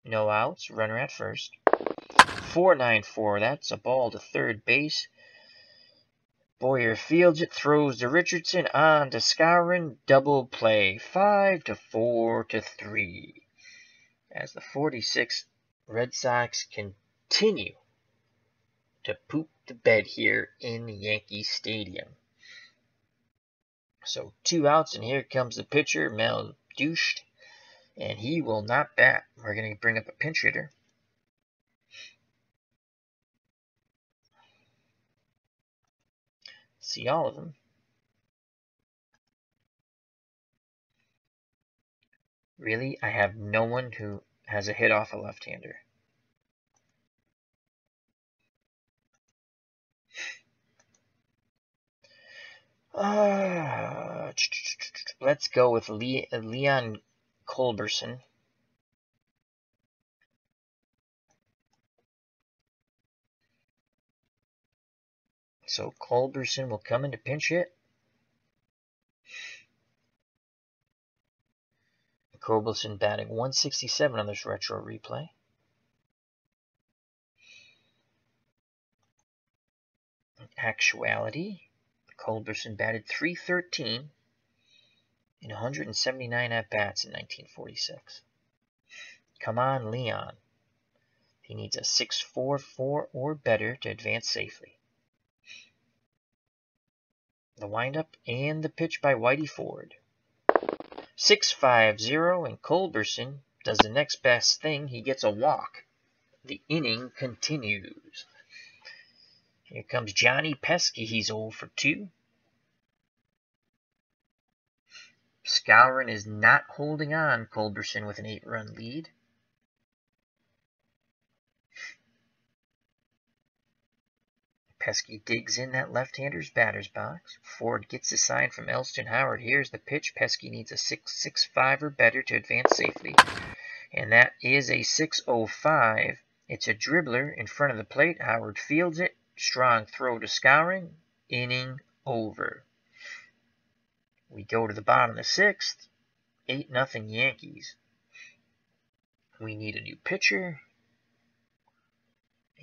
No outs. Runner at first. 4-9-4. That's a ball to third base. Boyer fields it, throws to Richardson, on to Skowron, double play, 5-4-3. As the 46 Red Sox continue to poop the bed here in Yankee Stadium. So 2 outs, and here comes the pitcher, Mel Douched, and he will not bat. We're going to bring up a pinch hitter. See all of them. Really, I have no one who has a hit off a left-hander. Let's go with Leon Culberson. So Culberson will come in to pinch hit. Culberson batting 167 on this retro replay. In actuality, Culberson batted .313 in 179 at-bats in 1946. Come on, Leon. He needs a 6-4-4 or better to advance safely. The windup and the pitch by Whitey Ford. 6-5-0, and Culberson does the next best thing. He gets a walk. The inning continues. Here comes Johnny Pesky. He's 0 for 2. Skowron is not holding on. Culberson with an 8-run lead. Pesky digs in that left-hander's batter's box. Ford gets a sign from Elston Howard. Here's the pitch. Pesky needs a 6-6-5 or better to advance safely. And that is a 6-0-5. It's a dribbler in front of the plate. Howard fields it. Strong throw to Skowron. Inning over. We go to the bottom of the 6th. 8-0 Yankees. We need a new pitcher.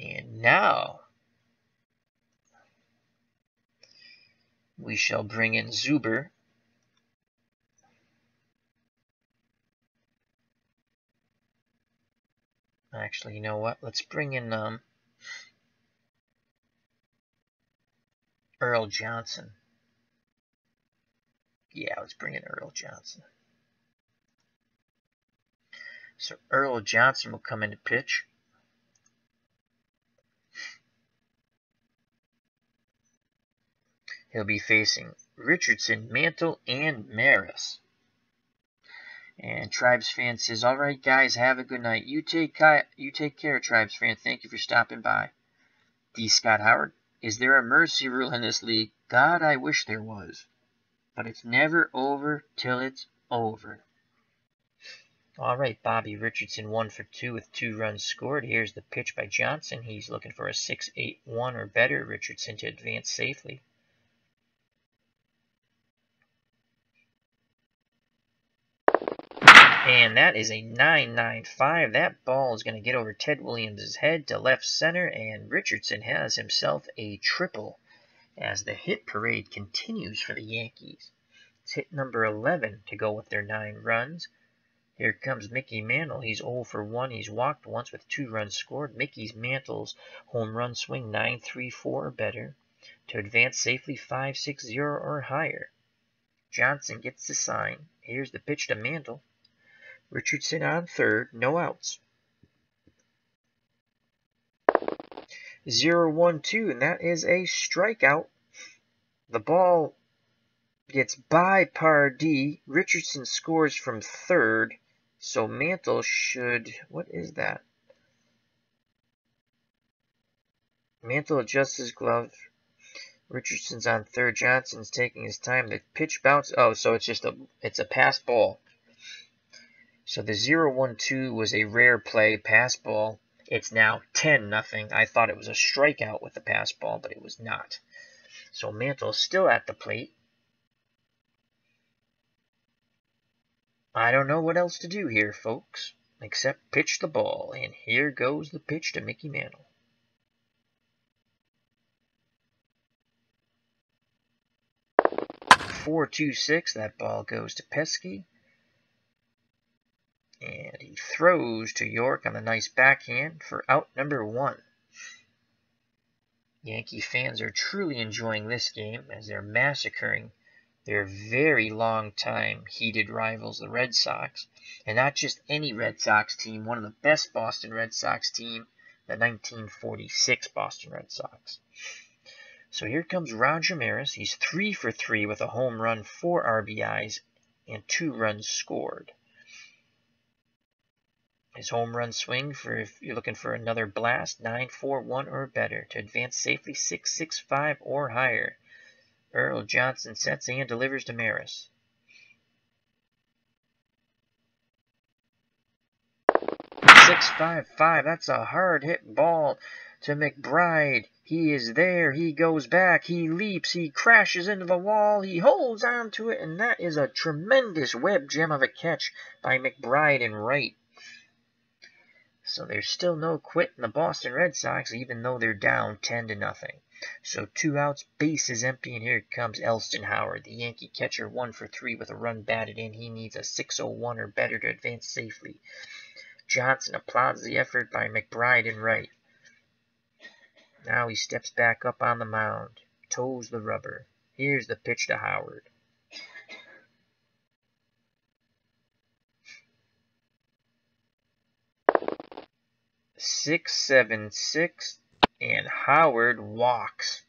And now we shall bring in Zuber. Actually, you know what? Let's bring in Earl Johnson. Yeah, let's bring in Earl Johnson. So Earl Johnson will come in to pitch. He'll be facing Richardson, Mantle, and Maris. And Tribes fan says, "All right, guys, have a good night. You take care, Tribes fan. Thank you for stopping by." D. Scott Howard, is there a mercy rule in this league? God, I wish there was. But it's never over till it's over. All right, Bobby Richardson 1 for 2 with 2 runs scored. Here's the pitch by Johnson. He's looking for a 6-8-1 or better. Richardson to advance safely. And that is a 9-9-5. That ball is going to get over Ted Williams' head to left center, and Richardson has himself a triple as the hit parade continues for the Yankees. It's hit number 11 to go with their 9 runs. Here comes Mickey Mantle. He's 0 for 1. He's walked once with 2 runs scored. Mickey's Mantle's home run swing 9-3-4 or better to advance safely 5-6-0 or higher. Johnson gets the sign. Here's the pitch to Mantle. Richardson on third, no outs. 0-1-2, and that is a strikeout. The ball gets by Pardee. Richardson scores from third, so Mantle should... What is that? Mantle adjusts his glove. Richardson's on third. Johnson's taking his time. The pitch bounce. Oh, so it's a pass ball. So the 0-1-2 was a rare play, pass ball. It's now 10-0. I thought it was a strikeout with the pass ball, but it was not. So Mantle's still at the plate. I don't know what else to do here, folks, except pitch the ball. And here goes the pitch to Mickey Mantle. .426, that ball goes to Pesky. And he throws to York on a nice backhand for out number 1. Yankee fans are truly enjoying this game as they're massacring their very long-time heated rivals, the Red Sox. And not just any Red Sox team, one of the best Boston Red Sox team, the 1946 Boston Red Sox. So here comes Roger Maris. He's 3 for 3 with a home run, 4 RBIs, and 2 runs scored. His home run swing, for if you're looking for another blast, 9-4-1 or better. To advance safely, 6-6-5 or higher. Earl Johnson sets and delivers to Maris. .655, that's a hard hit ball to McBride. He is there, he goes back, he leaps, he crashes into the wall, he holds on to it, and that is a tremendous web gem of a catch by McBride in right. So there's still no quit in the Boston Red Sox, even though they're down 10-0. So 2 outs, base is empty, and here comes Elston Howard, the Yankee catcher, 1 for 3 with a run batted in. He needs a 6-0-1 or better to advance safely. Johnson applauds the effort by McBride in right. Now he steps back up on the mound, toes the rubber. Here's the pitch to Howard. .676, and Howard walks.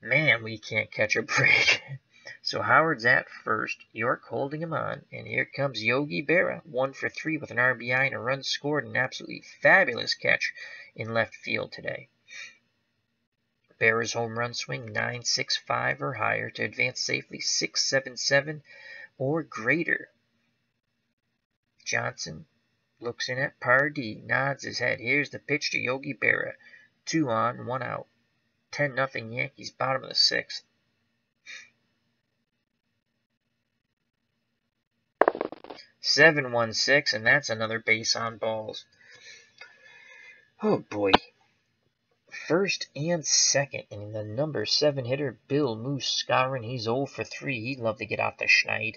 Man, we can't catch a break. So Howard's at first, York holding him on, and here comes Yogi Berra, 1 for 3 with an RBI and a run scored, an absolutely fabulous catch in left field today. Berra's home run swing, 9-6-5 or higher to advance safely, 6-7-7 or greater. Johnson looks in at Pardee, nods his head. Here's the pitch to Yogi Berra. 2 on, 1 out. 10-0 Yankees, bottom of the 6th. .716, and that's another base on balls. Oh boy. First and second, and the number 7 hitter, Bill Moose Skowron, he's 0 for 3. He'd love to get off the schneid.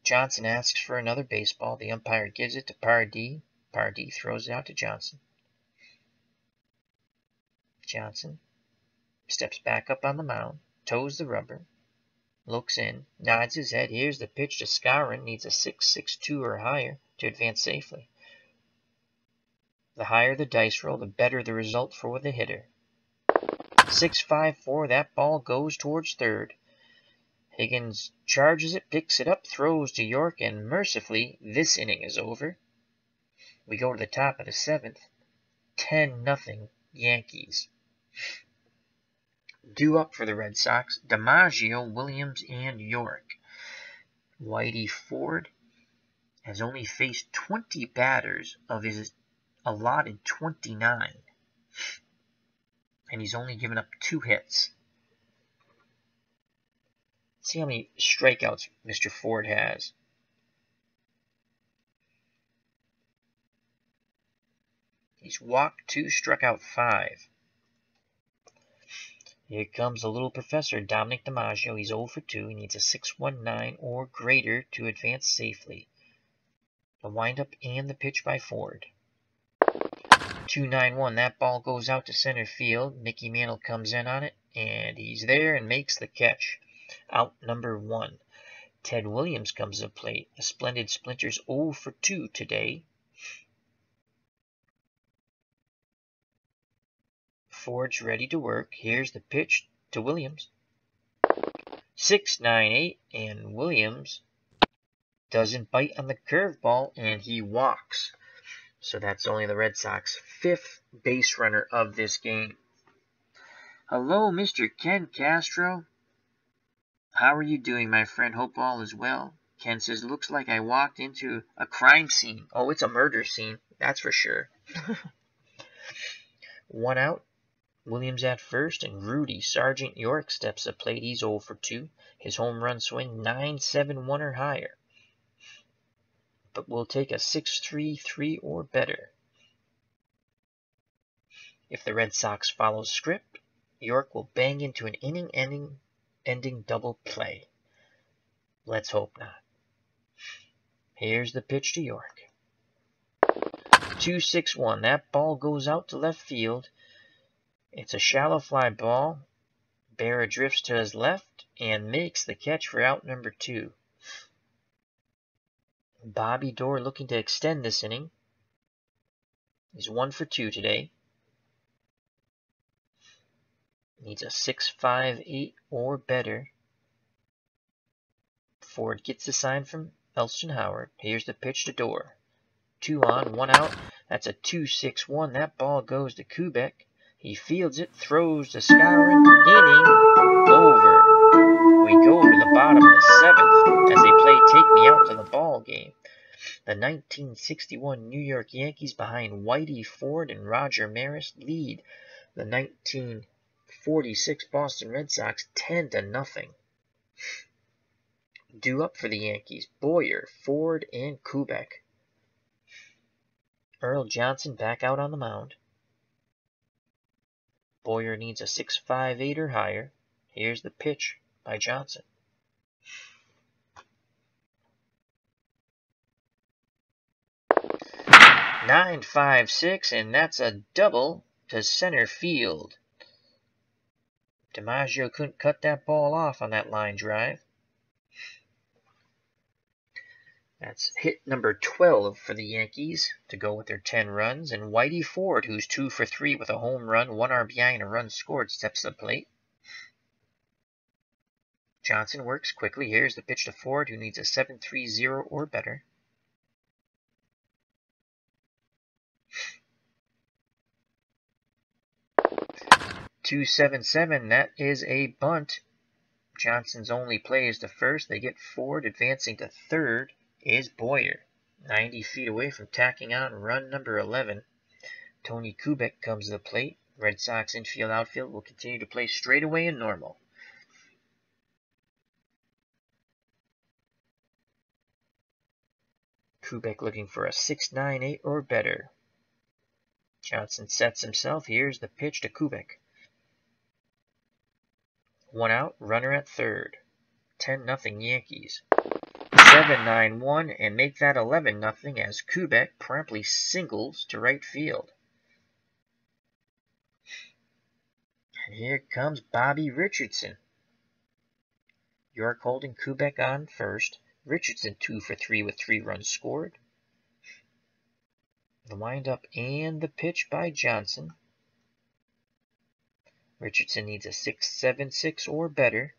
Johnson asks for another baseball. The umpire gives it to Pardee. Pardee throws it out to Johnson. Johnson steps back up on the mound, toes the rubber, looks in, nods his head. Here's the pitch to Skowron. Needs a 6-6-2 or higher to advance safely. The higher the dice roll, the better the result for the hitter. 6-5-4, that ball goes towards third. Higgins charges it, picks it up, throws to York, and mercifully, this inning is over. We go to the top of the 7th. 10-0 Yankees. Due up for the Red Sox, DiMaggio, Williams, and York. Whitey Ford has only faced 20 batters of his allotted 29. And he's only given up 2 hits. Let's see how many strikeouts Mr. Ford has. He's walked 2, struck out 5. Here comes the little professor, Dominic DiMaggio. He's 0 for 2. He needs a 6-1-9 or greater to advance safely. The windup and the pitch by Ford. 2-9-1. That ball goes out to center field. Mickey Mantle comes in on it, and he's there and makes the catch. Out number 1. Ted Williams comes to the plate. The Splendid Splinters 0 for 2 today. Ford's ready to work. Here's the pitch to Williams. 6-9-8, and Williams doesn't bite on the curveball, and he walks. So that's only the Red Sox 5th base runner of this game. Hello, Mr. Ken Castro. How are you doing, my friend? Hope all is well. Ken says, looks like I walked into a crime scene. Oh, it's a murder scene. That's for sure. 1 out. Williams at first, and Rudy Sergeant York steps up plate. He's 0 for 2. His home run swing 9.71 or higher. But we'll take a 6.33 or better. If the Red Sox follow script, York will bang into an inning-ending double play. Let's hope not. Here's the pitch to York. 2-6-1. That ball goes out to left field. It's a shallow fly ball. Berra drifts to his left and makes the catch for out number 2. Bobby Doerr looking to extend this inning. He's 1 for 2 today. Needs a 6.58 or better. Ford gets the sign from Elston Howard. Here's the pitch to Doerr. 2 on, 1 out. That's a 2-6-1. That ball goes to Kubek. He fields it, throws to Skowron. Inning over. We go to the bottom of the 7th as they play Take Me Out to the ball game. The 1961 New York Yankees, behind Whitey, Ford, and Roger Maris, lead the 1946 Boston Red Sox 10-0. Due up for the Yankees, Boyer, Ford, and Kubek. Earl Johnson back out on the mound. Boyer needs a 6.58 or higher. Here's the pitch by Johnson. .956, and that's a double to center field. DiMaggio couldn't cut that ball off on that line drive. That's hit number 12 for the Yankees to go with their 10 runs. And Whitey Ford, who's 2 for 3 with a home run, 1 RBI, and a run scored, steps to the plate. Johnson works quickly. Here's the pitch to Ford, who needs a 7.30 or better. .277, that is a bunt. Johnson's only play is to first. They get Ford. Advancing to third is Boyer. 90 feet away from tacking on run number 11. Tony Kubek comes to the plate. Red Sox infield outfield will continue to play straight away and normal. Kubek looking for a 6.98 or better. Johnson sets himself. Here's the pitch to Kubek. 1 out, runner at third. 10-0 Yankees. 7-9-1, and make that 11-0 as Kubek promptly singles to right field. And here comes Bobby Richardson. York holding Kubek on first. Richardson 2 for 3 with 3 runs scored. The windup and the pitch by Johnson. Richardson needs a 6.76 or better.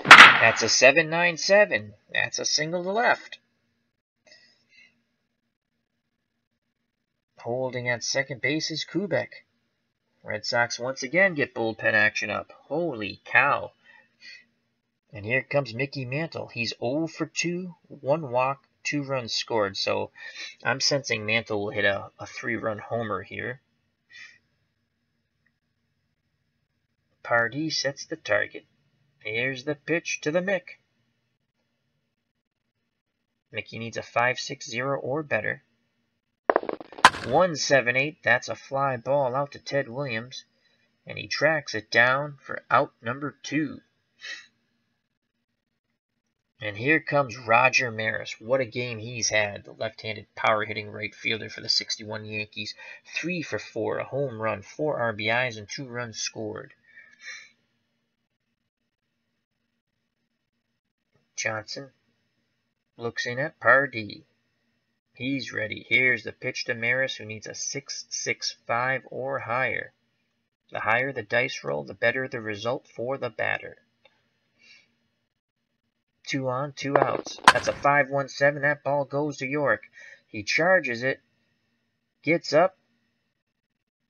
That's a 7.97. That's a single to left. Holding at second base is Kubek. Red Sox once again get bullpen action up. Holy cow. And here comes Mickey Mantle. He's 0 for 2, 1 walk, 2 runs scored. So I'm sensing Mantle will hit a 3-run homer here. Pardee sets the target. Here's the pitch to the Mick. Mickey needs a 5.60 or better. 1.78, that's a fly ball out to Ted Williams. And he tracks it down for out number 2. And here comes Roger Maris. What a game he's had. The left-handed power-hitting right fielder for the 61 Yankees. 3 for 4, a home run, 4 RBIs, and 2 runs scored. Johnson looks in at Pardee. He's ready. Here's the pitch to Ferriss, who needs a 6.65 or higher. The higher the dice roll, the better the result for the batter. 2 on, 2 outs. That's a 5.17. That ball goes to York. He charges it, gets up,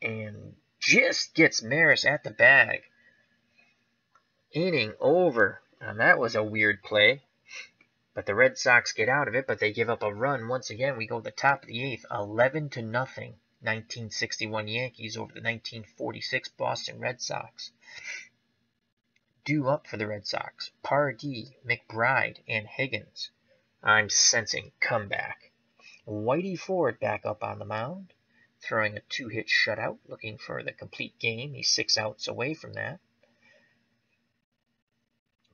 and just gets Ferriss at the bag. Inning over. And that was a weird play. But the Red Sox get out of it, but they give up a run. Once again, we go to the top of the 8th, 11-0. 1961 Yankees over the 1946 Boston Red Sox. Due up for the Red Sox, Pardee, McBride, and Higgins. I'm sensing comeback. Whitey Ford back up on the mound, throwing a 2-hit shutout, looking for the complete game. He's 6 outs away from that.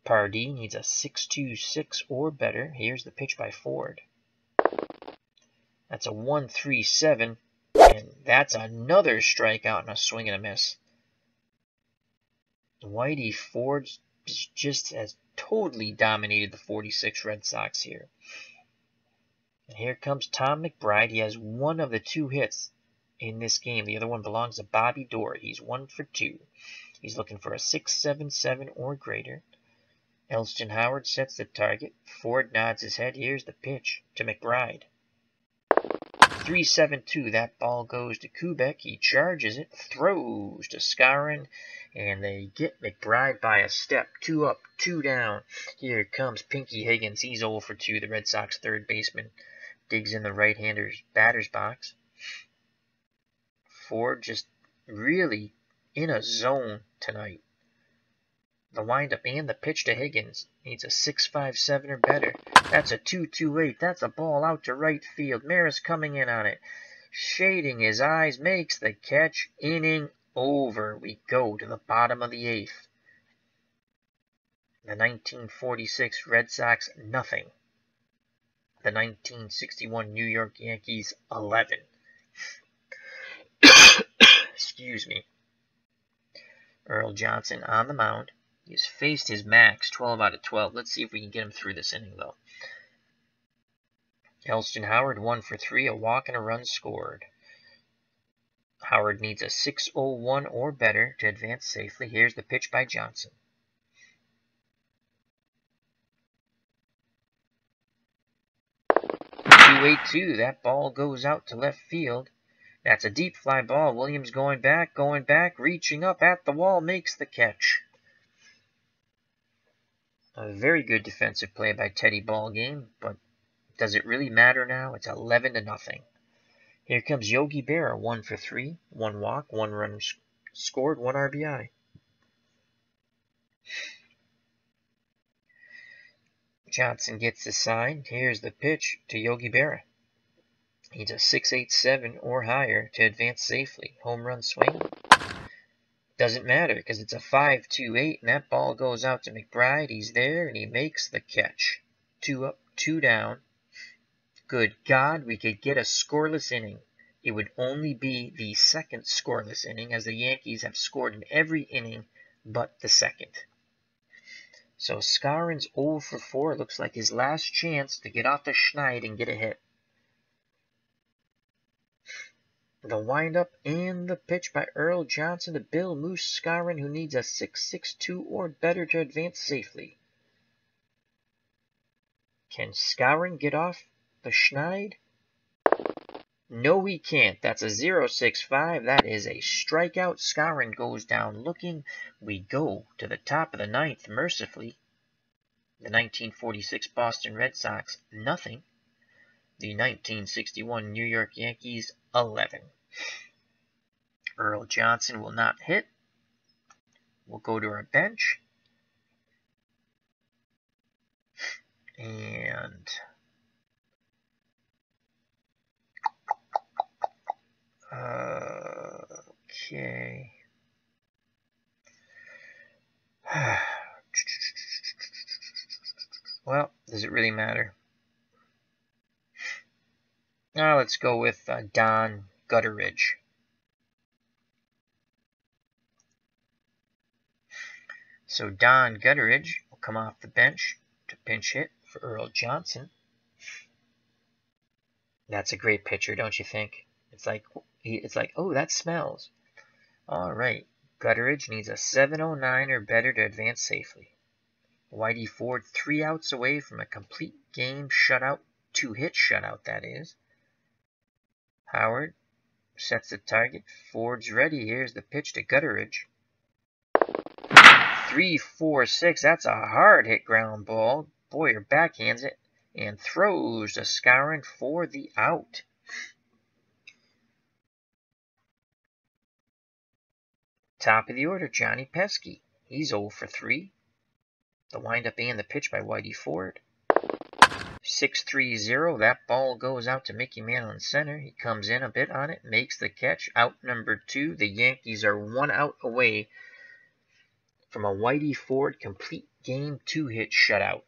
Pardee needs a 6.26 or better. Here's the pitch by Ford. That's a 1.37, and that's another strikeout and a swing and a miss. Whitey Ford just has totally dominated the 46 Red Sox here. And here comes Tom McBride. He has one of the 2 hits in this game. The other one belongs to Bobby Doerr. He's 1 for 2. He's looking for a 6.77 or greater. Elston Howard sets the target. Ford nods his head. Here's the pitch to McBride. 3.72. That ball goes to Kubek. He charges it, throws to Skowron, and they get McBride by a step. 2 up, 2 down. Here comes Pinky Higgins. He's 0 for 2. The Red Sox third baseman digs in the right-hander's batter's box. Ford just really in a zone tonight. The windup and the pitch to Higgins needs a 6.57 or better. That's a 2.28. That's a ball out to right field. Ferriss coming in on it. Shading his eyes, makes the catch. Inning over. We go to the bottom of the 8th. The 1946 Red Sox, nothing. The 1961 New York Yankees, 11. Excuse me. Earl Johnson on the mound. He's faced his max, 12 out of 12. Let's see if we can get him through this inning, though. Elston Howard, 1 for 3, a walk and a run scored. Howard needs a 6.01 or better to advance safely. Here's the pitch by Johnson. .282. That ball goes out to left field. That's a deep fly ball. Williams going back, reaching up at the wall, makes the catch. A very good defensive play by Teddy Ballgame, but does it really matter now? It's 11-0. Here comes Yogi Berra, 1 for 3, 1 walk, 1 run scored, 1 RBI. Johnson gets the sign. Here's the pitch to Yogi Berra. He's a 6.87 or higher to advance safely. Home run swing. Doesn't matter because it's a 5.28, and that ball goes out to McBride. He's there, and he makes the catch. 2 up, 2 down. Good God, we could get a scoreless inning. It would only be the second scoreless inning, as the Yankees have scored in every inning but the second. So Skowron's 0 for 4. Looks like his last chance to get off the schneid and get a hit. The windup and the pitch by Earl Johnson to Bill Moose Skowron, who needs a 6.62 or better to advance safely. Can Skowron get off the schneid? No, he can't. That's a 0.65. That is a strikeout. Skowron goes down looking. We go to the top of the 9th, mercifully. The 1946 Boston Red Sox, nothing. The 1961 New York Yankees, 11. Earl Johnson will not hit. We'll go to our bench. And okay. Well, does it really matter? Now let's go with Don Gutteridge. So Don Gutteridge will come off the bench to pinch hit for Earl Johnson. That's a great pitcher, don't you think? It's like, oh, that smells. All right. Gutteridge needs a 709 or better to advance safely. Whitey Ford 3 outs away from a complete game shutout, 2-hit shutout, that is. Howard sets the target. Ford's ready. Here's the pitch to Gutteridge. 3-4-6. That's a hard hit ground ball. Boyer backhands it and throws to Skowron for the out. Top of the order, Johnny Pesky. He's 0 for 3. The windup and the pitch by Whitey Ford. 6-3-0. That ball goes out to Mickey Mantle in center. He comes in a bit on it, makes the catch. Out number 2. The Yankees are 1 out away from a Whitey Ford complete game 2-hit shutout.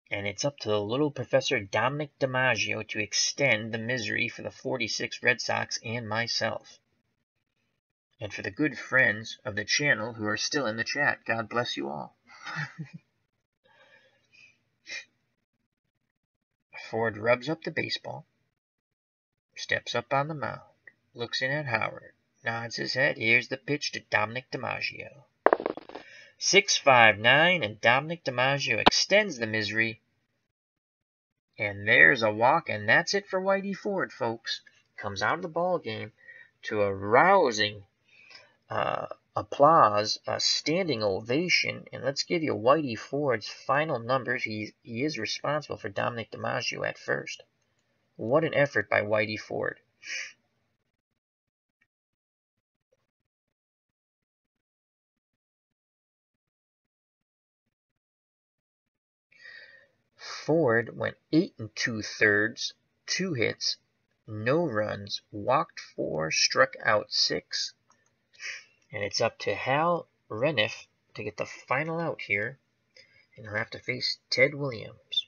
And it's up to the little Professor Dominic DiMaggio to extend the misery for the 46 Red Sox and myself. And for the good friends of the channel who are still in the chat, God bless you all. Ford rubs up the baseball, steps up on the mound, looks in at Howard, nods his head. Here's the pitch to Dominic DiMaggio. 6-5-9, and Dominic DiMaggio extends the misery. And there's a walk, and that's it for Whitey Ford, folks. Comes out of the ball game to a rousing applause, a standing ovation, and let's give you Whitey Ford's final numbers. He is responsible for Dominic DiMaggio at first. What an effort by Whitey Ford. Ford went 8 2/3, 2 hits, no runs, walked 4, struck out 6. And it's up to Hal Reniff to get the final out here. And he'll have to face Ted Williams.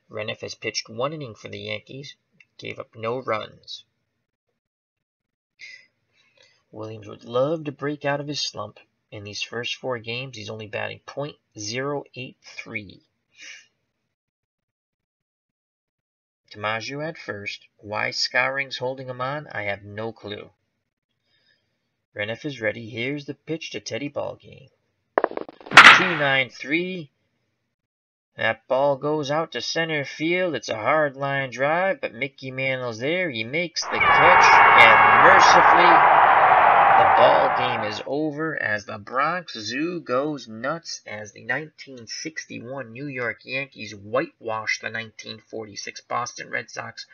Reniff has pitched 1 inning for the Yankees, gave up no runs. Williams would love to break out of his slump. In these first 4 games, he's only batting .083. DiMaggio at first. Why Skowron's holding him on, I have no clue. Reniff is ready. Here's the pitch to Teddy Ballgame. 2-9-3. That ball goes out to center field. It's a hard line drive, but Mickey Mantle's there. He makes the catch, and mercifully, the ball game is over as the Bronx Zoo goes nuts as the 1961 New York Yankees whitewash the 1946 Boston Red Sox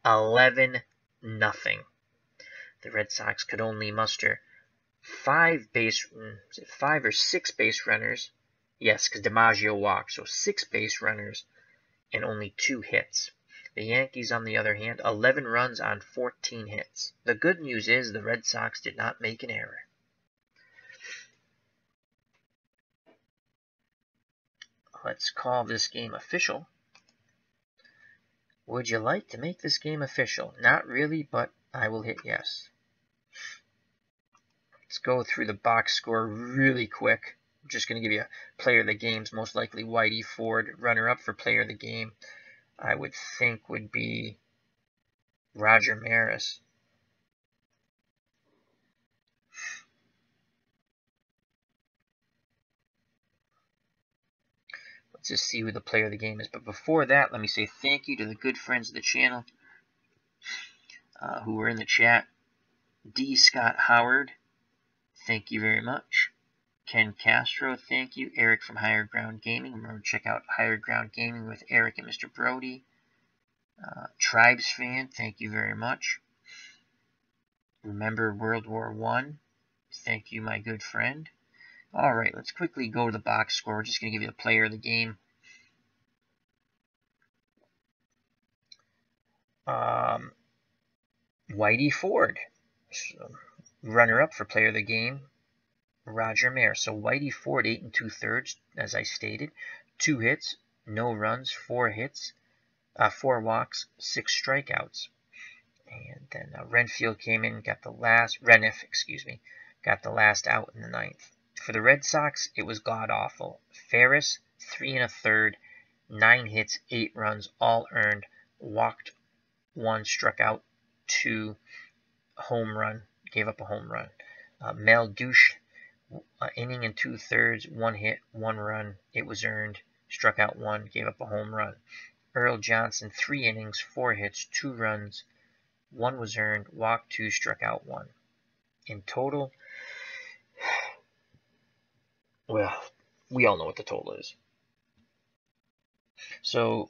11-0. The Red Sox could only muster 5 or 6 base runners. Yes, because DiMaggio walked, so 6 base runners and only 2 hits. The Yankees, on the other hand, 11 runs on 14 hits. The good news is the Red Sox did not make an error. Let's call this game official. Would you like to make this game official? Not really, but I will hit yes. Let's go through the box score really quick. I'm just going to give you a player of the games, most likely Whitey Ford. Runner-up for player of the game, I would think, would be Roger Maris. Let's just see who the player of the game is. But before that, let me say thank you to the good friends of the channel who were in the chat. D. Scott Howard, thank you very much. Ken Castro, thank you. Eric from Higher Ground Gaming. Remember to check out Higher Ground Gaming with Eric and Mr. Brody. Tribes Fan, thank you very much. Remember World War I, thank you, my good friend. All right, let's quickly go to the box score. We're just going to give you the player of the game. Whitey Ford, runner-up for player of the game, Roger Maris. So Whitey Ford, 8 2/3, as I stated. 2 hits, no runs, 4 hits, 4 walks, 6 strikeouts. And then Reniff came in, got the last out in the 9th. For the Red Sox, it was god-awful. Ferriss, 3 1/3, 9 hits, 8 runs, all earned, walked 1, struck out 2, home run, gave up a home run. Mel Douche, inning and 2/3, 1 hit, 1 run. It was earned, struck out 1, gave up a home run. Earl Johnson, 3 innings, 4 hits, 2 runs, 1 was earned, walked 2, struck out 1. In total, well, we all know what the total is. So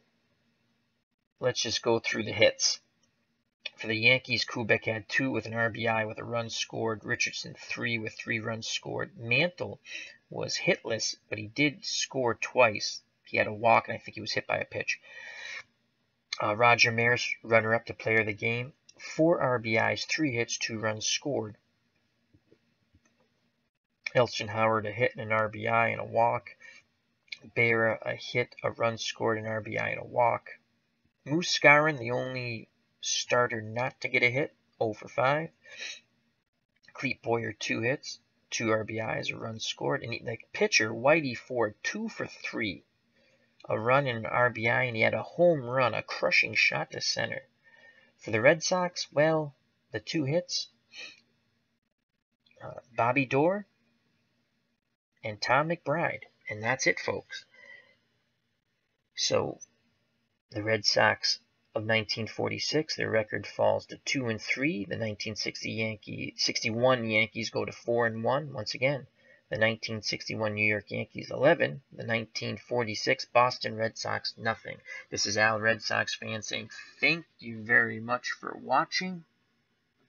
let's just go through the hits. For the Yankees, Kubek had 2 with an RBI with a run scored. Richardson 3 with 3 runs scored. Mantle was hitless, but he did score twice. He had a walk, and I think he was hit by a pitch. Roger Maris, runner-up to player of the game. 4 RBIs, 3 hits, 2 runs scored. Elston Howard, a hit and an RBI and a walk. Berra, a hit, a run scored, an RBI and a walk. Moose Skowron, the only starter not to get a hit, 0 for 5. Clete Boyer, 2 hits, 2 RBIs, a run scored. And the pitcher, Whitey Ford, 2 for 3. A run and an RBI, and he had a home run, a crushing shot to center. For the Red Sox, well, the 2 hits, Bobby Doerr and Tom McBride. And that's it, folks. So the Red Sox of 1946, their record falls to 2-3. The 1961 Yankees go to 4-1. Once again, the 1961 New York Yankees 11. The 1946 Boston Red Sox nothing. This is Al, Red Sox fan, saying thank you very much for watching.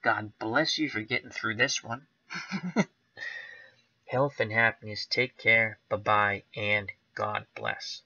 God bless you for getting through this one. Health and happiness. Take care. Bye-bye, and God bless.